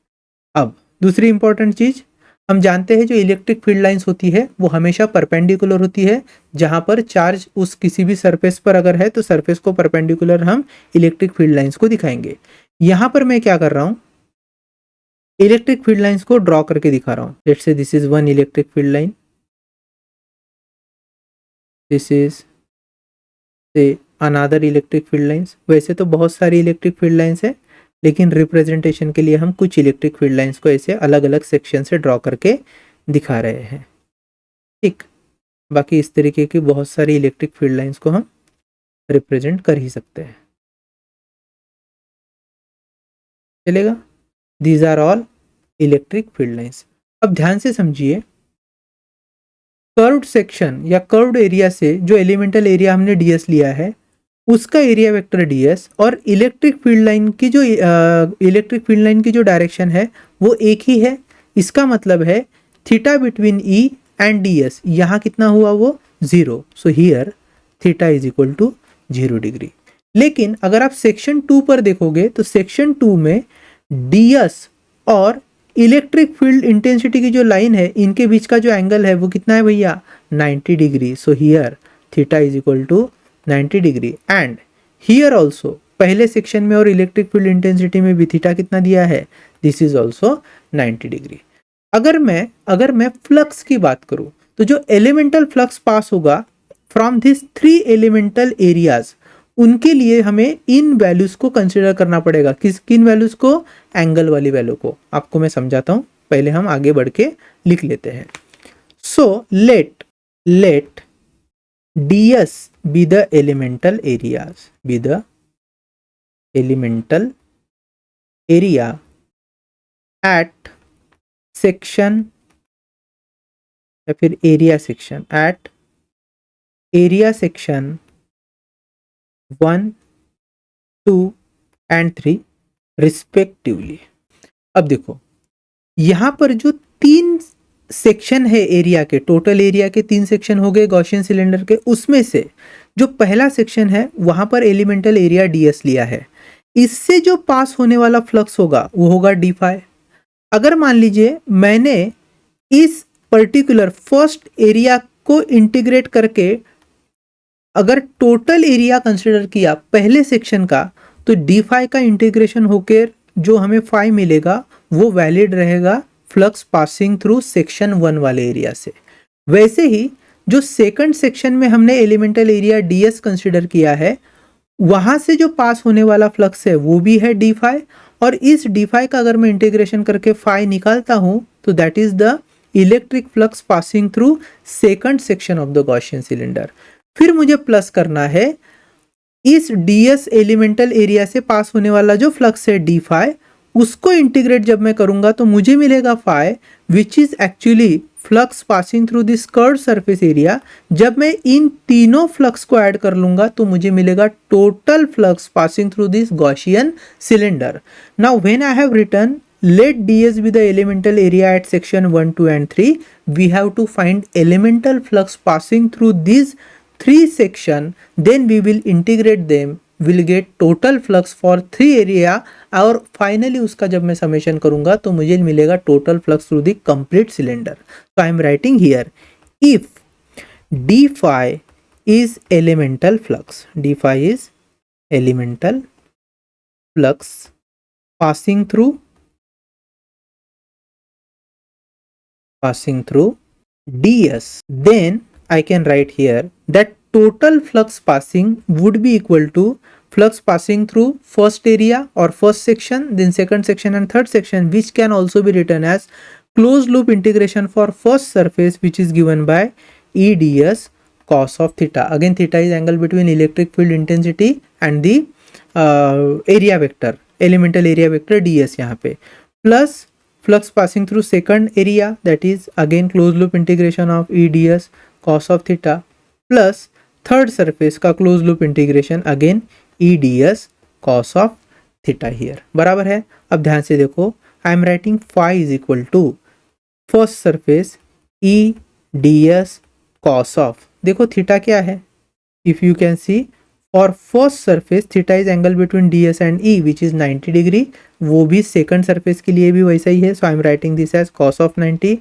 Speaker 1: अब दूसरी इंपॉर्टेंट चीज, हम जानते हैं जो इलेक्ट्रिक फील्ड लाइंस होती है वो हमेशा परपेंडिकुलर होती है। जहां पर चार्ज उस किसी भी सरफेस पर अगर है तो सरफेस को परपेंडिकुलर हम इलेक्ट्रिक फील्ड लाइंस को दिखाएंगे। यहां पर मैं क्या कर रहा हूं, इलेक्ट्रिक फील्ड लाइंस को ड्रॉ करके दिखा रहा हूं। Let's say this is one electric field line, this is से अनदर इलेक्ट्रिक फील्ड लाइंस। वैसे तो बहुत सारी इलेक्ट्रिक फील्ड लाइंस है लेकिन रिप्रेजेंटेशन के लिए हम कुछ इलेक्ट्रिक फील्ड लाइंस को ऐसे अलग अलग सेक्शन से ड्रॉ करके दिखा रहे हैं, ठीक। बाकी इस तरीके की बहुत सारी इलेक्ट्रिक फील्ड लाइंस को हम रिप्रेजेंट कर ही सकते हैं, चलेगा। These are all electric field lines. अब ध्यान से समझिए, कर्व्ड सेक्शन या कर्व्ड एरिया से जो एलिमेंटल एरिया हमने ds लिया है उसका एरिया वेक्टर ds और इलेक्ट्रिक फील्ड लाइन की जो डायरेक्शन है वो एक ही है। इसका मतलब है theta between E and d s, यहाँ कितना हुआ वो 0, so here theta is equal to 0 degree. लेकिन अगर आप सेक्शन 2 पर देखोगे तो सेक्शन 2 में डी एस और इलेक्ट्रिक फील्ड इंटेंसिटी की जो लाइन है इनके बीच का जो एंगल है वो कितना है भैया 90 degree, so here theta is equal to 90 degree. And here also पहले सेक्शन में और इलेक्ट्रिक फील्ड इंटेंसिटी में भी थीटा कितना दिया है, दिस इज ऑल्सो 90 डिग्री। अगर मैं फ्लक्स की बात करूं तो जो एलिमेंटल फ्लक्स पास होगा फ्रॉम दिस 3 एलिमेंटल एरियाज, उनके लिए हमें इन वैल्यूज को कंसिडर करना पड़ेगा। किन वैल्यूज को, एंगल वाली वैल्यू को। आपको मैं समझाता हूं, पहले हम आगे बढ़ के लिख लेते हैं। So let ds be the elemental areas, be the elemental area at section या फिर area section, at area section 1, 2 and 3 respectively. अब देखो यहां पर जो 3 सेक्शन है एरिया के, टोटल एरिया के 3 सेक्शन हो गए गॉसियन सिलेंडर के, उसमें से जो पहला सेक्शन है वहां पर एलिमेंटल एरिया ds लिया है। इससे जो पास होने वाला फ्लक्स होगा वो होगा d फाई। अगर मान लीजिए मैंने इस पर्टिकुलर फर्स्ट एरिया को इंटीग्रेट करके अगर टोटल एरिया कंसिडर किया पहले सेक्शन का, तो d फाई का इंटीग्रेशन होकर जो हमें फाई मिलेगा वो वैलिड रहेगा फ्लक्स पासिंग थ्रू सेक्शन 1 वाले एरिया से। वैसे ही जो सेकंड सेक्शन में हमने एलिमेंटल एरिया ds कंसिडर किया है, वहां से जो पास होने वाला फ्लक्स है वो भी है d फाई, और इस d फाई का अगर मैं इंटीग्रेशन करके फाई निकालता हूं तो that is the electric flux passing through second section of the Gaussian cylinder. फिर मुझे प्लस करना है इस ds एलिमेंटल एरिया से पास होने वाला जो फ्लक्स है d फाई, उसको इंटीग्रेट जब मैं करूंगा तो मुझे मिलेगा phi which is actually flux passing through this curved surface area. जब मैं इन तीनों फ्लक्स को ऐड कर लूंगा तो मुझे मिलेगा total flux passing through this Gaussian cylinder. Now when I have written let ds be the elemental area at section 1, 2 and 3, we have to find elemental flux passing through these 3 section, then we will integrate them, will get total flux for 3 area, और finally उसका जब मैं summation करूंगा तो मुझे मिलेगा total flux through the complete cylinder. तो I am writing here if d phi is elemental flux, d phi is elemental flux passing through ds, then I can write here that total flux passing would be equal to flux passing through first area or first section, then second section and third section, which can also be written as closed loop integration for first surface, which is given by E ds cos of theta. Again theta is angle between electric field intensity and the area vector, elemental area vector ds यहाँ पे, plus flux passing through second area, that is again closed loop integration of E ds cos of theta, plus third surface का closed loop integration again E ds cos of theta here। बराबर है। अब ध्यान से देखो, I am writing phi is equal to first surface E ds cos of, देखो theta क्या है, if you can see और first surface theta is angle between ds and e which is 90 degree, वो भी सेकंड सरफेस के लिए भी वैसा ही है। So I am writing this as cos of 90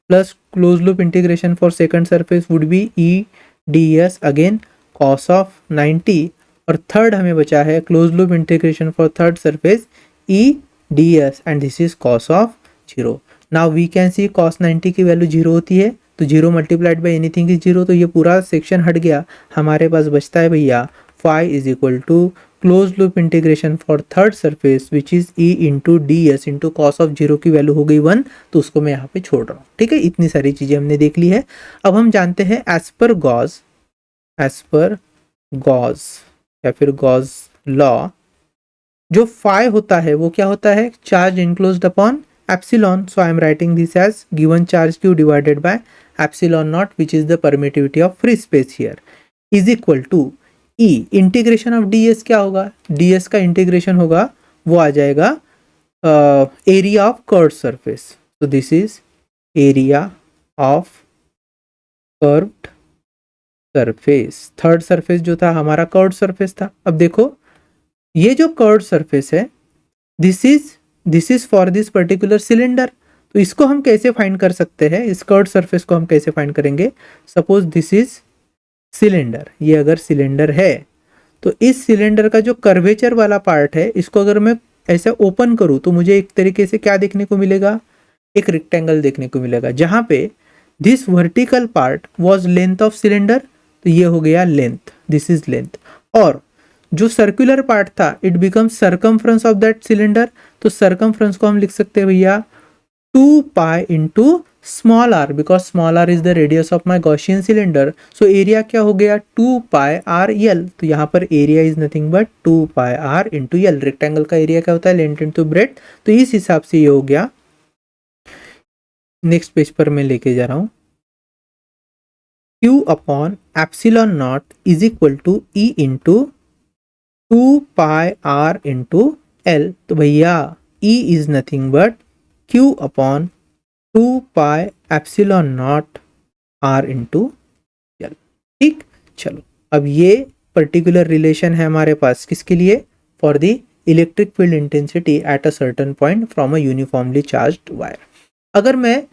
Speaker 1: plus close loop integration for second surface would be e ds again cos of 90, और third हमें बचा है close loop integration for third surface e ds and this is cos of 0। Now we can see cos 90 की value 0 होती है, तो 0 multiplied by anything is 0, तो ये पूरा सेक्शन हट गया। हमारे पास बचता है भैया phi is equal to closed loop integration for third surface which is e into ds into cos of 0 की वैल्यू हो गई 1, तो उसको मैं यहाँ पे छोड़ रहा हूँ। ठीक है, इतनी सारी चीजें हमने देख ली है। अब हम जानते हैं एज पर गॉस या फिर गॉस लॉ, जो phi होता है वो क्या होता है, charge enclosed upon epsilon. So I am writing this as given charge q divided by epsilon naught which is the permittivity of free space here is equal to E integration of ds क्या होगा, ds का integration होगा वो आ जाएगा area of curved surface. तो this is area of curved surface. Third surface जो था हमारा कर्व्ड सरफेस था। अब देखो ये जो कर्व्ड सरफेस है this is for this particular cylinder. तो इसको हम कैसे फाइंड कर सकते हैं, इस कर्व्ड सरफेस को हम कैसे फाइंड करेंगे। सपोज दिस इज सिलेंडर, ये अगर सिलेंडर है तो इस सिलेंडर का जो कर्वेचर वाला पार्ट है इसको अगर मैं ऐसे ओपन करूं तो मुझे एक तरीके से क्या देखने को मिलेगा, एक रेक्टेंगल देखने को मिलेगा जहां पे this vertical part was length of cylinder, तो ये हो गया लेंथ, दिस इज लेंथ। और जो सर्कुलर पार्ट था it becomes circumference of that cylinder, तो सरकमफ्रेंस को हम लिख सकते हैं भैया 2 pi into small r, because small r is the radius of my Gaussian cylinder. So area क्या हो गया 2 पाई आर एल, तो यहाँ पर area is nothing but 2 pi are into L. Rectangle का एरिया क्या होता है, लेंथ इंटू ब्रेड्थ, तो इस हिसाब से ये हो गया। नेक्स्ट पेज पर मैं लेके जा रहा हूं, Q upon epsilon naught is equal to E into 2 pi are into L. तो भैया E is nothing but Q upon 2 pi epsilon naught R into L. ठीक, चलो अब ये पर्टिकुलर रिलेशन है हमारे पास किसके लिए, for the electric field intensity at a certain point from a uniformly charged wire. अगर मैं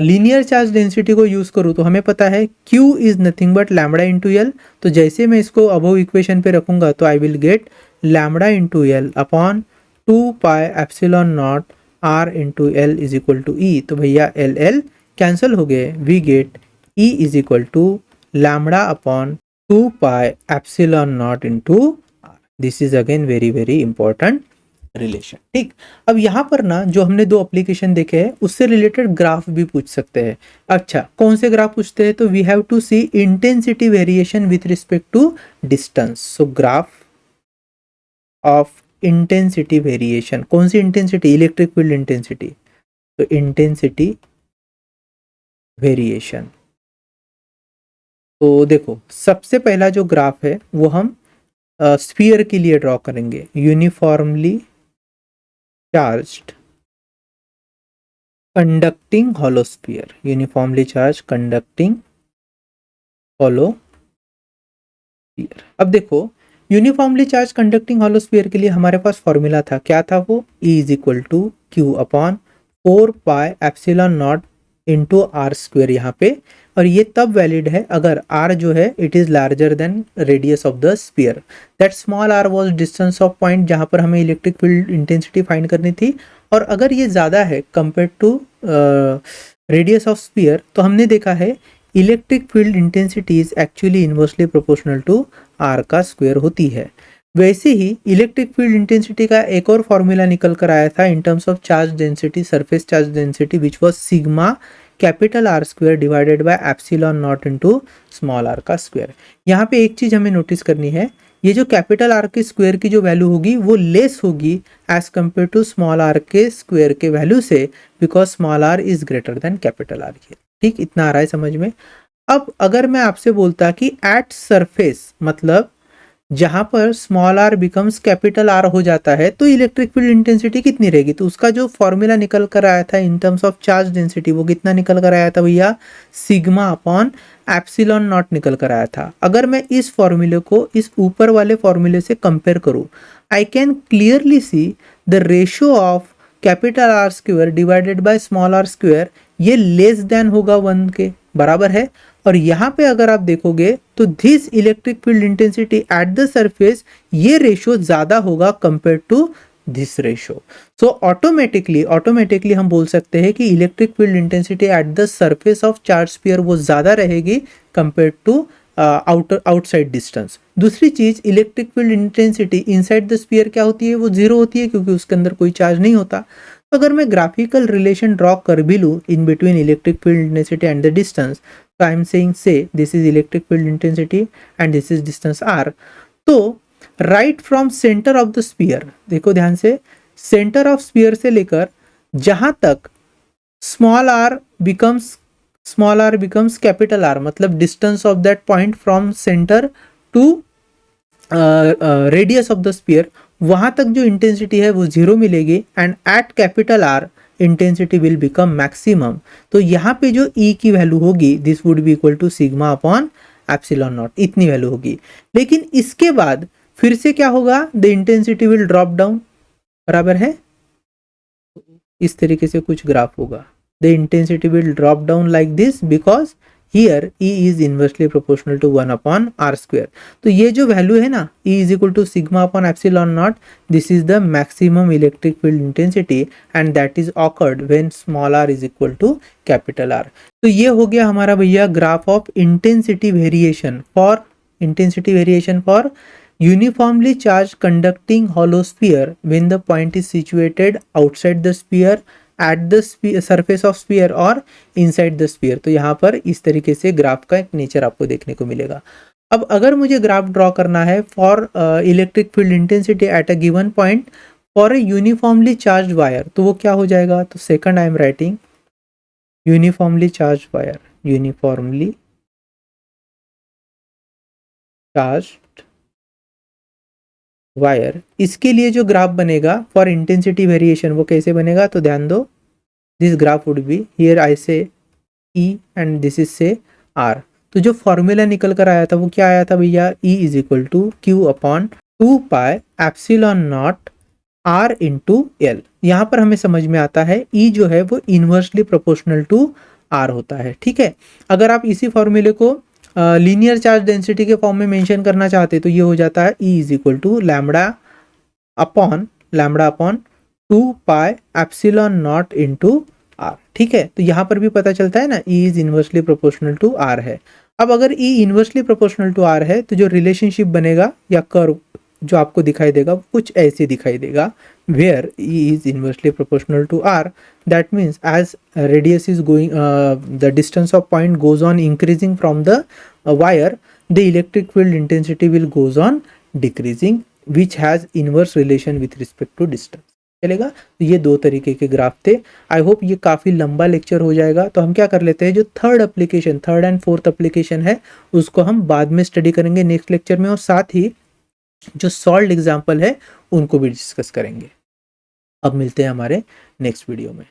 Speaker 1: लीनियर चार्ज डेंसिटी को यूज करूँ तो हमें पता है Q is nothing but lambda into L. तो जैसे मैं इसको अबव इक्वेशन पे रखूंगा तो I will get lambda into L upon 2 pi epsilon naught R into L is equal to E. तो भैया एल एल कैंसिल हो गए, we get E is equal to lambda upon 2 pi epsilon naught into R। This is again very very important relation. ठीक, अब यहाँ पर ना जो हमने दो एप्लीकेशन देखे हैं उससे रिलेटेड ग्राफ भी पूछ सकते हैं। अच्छा, कौन से ग्राफ पूछते हैं, तो we have to see intensity variation with respect to distance. So graph of intensity variation, कौन सी इंटेंसिटी, इलेक्ट्रिक फील्ड इंटेंसिटी, तो इंटेंसिटी वेरिएशन। तो देखो सबसे पहला जो ग्राफ है वो हम स्फीयर के लिए ड्रॉ करेंगे, uniformly charged conducting hollow sphere, uniformly charge conducting hollow sphere. अब देखो uniformly charge conducting hollow sphere के लिए हमारे पास फॉर्मूला था, क्या था वो, E is equal to Q upon 4 pi epsilon naught into R square यहाँ पे। और ये तब वैलिड है अगर r जो है it is larger than radius of the sphere. That small r was distance of point जहां पर हमें इलेक्ट्रिक फील्ड इंटेंसिटी फाइंड करनी थी। और अगर ये ज़्यादा है compare to radius of sphere तो हमने देखा है electric field intensity is actually inversely proportional to r का स्क्वायर होती है। वैसे ही इलेक्ट्रिक फील्ड इंटेंसिटी का एक और फॉर्मूला निकल कर आया था in terms of charge density, surface charge density, which was sigma capital R square divided by epsilon naught into small r का स्क्वायर। यहाँ पे एक चीज हमें नोटिस करनी है, ये जो कैपिटल R के स्क्वायर की जो वैल्यू होगी वो लेस होगी as compare to small r के स्क्वायर के वैल्यू से, because small r is greater than capital R। ठीक, इतना आ रहा है समझ में। अब अगर मैं आपसे बोलता कि एट सरफेस, मतलब जहां पर small r becomes capital R हो जाता है तो इलेक्ट्रिक फील्ड इंटेंसिटी कितनी रहेगी, तो उसका जो फॉर्मूला निकल कर आया था in terms of charge density वो कितना निकल कर आया था भैया, सिग्मा अपॉन एप्सिलॉन नॉट निकल कर आया था। अगर मैं इस फॉर्मूले को इस ऊपर वाले फॉर्मूले से कंपेयर करूं, I can clearly see the ratio of capital R square divided by small r square, ये लेस देन होगा 1 के बराबर है। और यहाँ पे अगर आप देखोगे तो this electric field intensity at the surface, ये रेशियो ज्यादा होगा compare to this ratio. So automatically हम बोल सकते हैं कि electric field intensity at the surface of charge sphere वो ज्यादा रहेगी कंपेयर टू आउटसाइड डिस्टेंस। दूसरी चीज, electric field intensity inside the sphere क्या होती है, वो जीरो होती है क्योंकि उसके अंदर कोई चार्ज नहीं होता। तो अगर मैं ग्राफिकल रिलेशन ड्रॉ कर भी लूँ in between electric field intensity and the distance, so I am saying say this is electric field intensity and this is distance r, तो right from center of the sphere, देखो ध्यान से, center of sphere से लेकर जहां तक small r becomes capital R, मतलब distance of that point from center to radius of the sphere, वहां तक जो इंटेंसिटी है वो जीरो मिलेगी। And at capital R intensity will become maximum. तो यहाँ पे जो E की वैल्यू होगी this would be equal to sigma upon epsilon naught, इतनी वैल्यू होगी। लेकिन इसके बाद फिर से क्या होगा, the intensity will drop down, बराबर है, इस तरीके से कुछ ग्राफ होगा। The intensity will drop down like this because here E is inversely proportional to 1 upon R square. तो ये जो वैल्यू है ना E is equal to sigma upon epsilon naught, this is the maximum electric field intensity and that is occurred when small r is equal to capital R। तो ये हो गया हमारा भैया graph of intensity variation for uniformly charged conducting hollow sphere when the point is situated outside the sphere, at the surface of sphere और inside the sphere। तो यहाँ पर इस तरीके से ग्राफ का एक नेचर आपको देखने को मिलेगा। अब अगर मुझे ग्राफ ड्रॉ करना है for electric field intensity at a given point for a uniformly charge wire, तो वो क्या हो जाएगा, तो second I am writing uniformly charge wire, uniformly charge wire, इसके लिए जो ग्राफ बनेगा फॉर इंटेंसिटी वेरिएशन वो कैसे बनेगा, तो ध्यान दो, this graph would be here I से E एंड दिस इज से R। तो जो फॉर्मूला निकल कर आया था वो क्या आया था भैया, E is equal to Q upon 2 pi epsilon naught R into L। यहाँ पर हमें समझ में आता है E जो है वो इनवर्सली प्रोपोर्शनल टू R होता है, ठीक है। अगर आप इसी फॉर्मूले को लीनियर चार्ज डेंसिटी के फॉर्म में मेंशन करना चाहते तो ये हो जाता है E is equal to lambda upon 2 pi epsilon naught into R, ठीक है। तो यहाँ पर भी पता चलता है ना E is inversely proportional to R है। अब अगर E inversely proportional to R है तो जो रिलेशनशिप बनेगा या कर्व जो आपको दिखाई देगा वो कुछ ऐसे दिखाई देगा, where E is inversely proportional to R, that means as radius is going the distance of point goes on increasing from the wire, the electric field intensity will goes on decreasing which has inverse relation with respect to distance। चलेगा, तो ये दो तरीके के graph थे। I hope ये काफ़ी लंबा लेक्चर हो जाएगा, तो हम क्या कर लेते हैं, जो थर्ड एंड फोर्थ एप्लीकेशन है उसको हम बाद में स्टडी करेंगे नेक्स्ट लेक्चर में, और साथ ही जो सॉल्व्ड एग्जाम्पल है उनको भी डिस्कस करेंगे। अब मिलते हैं हमारे नेक्स्ट वीडियो में।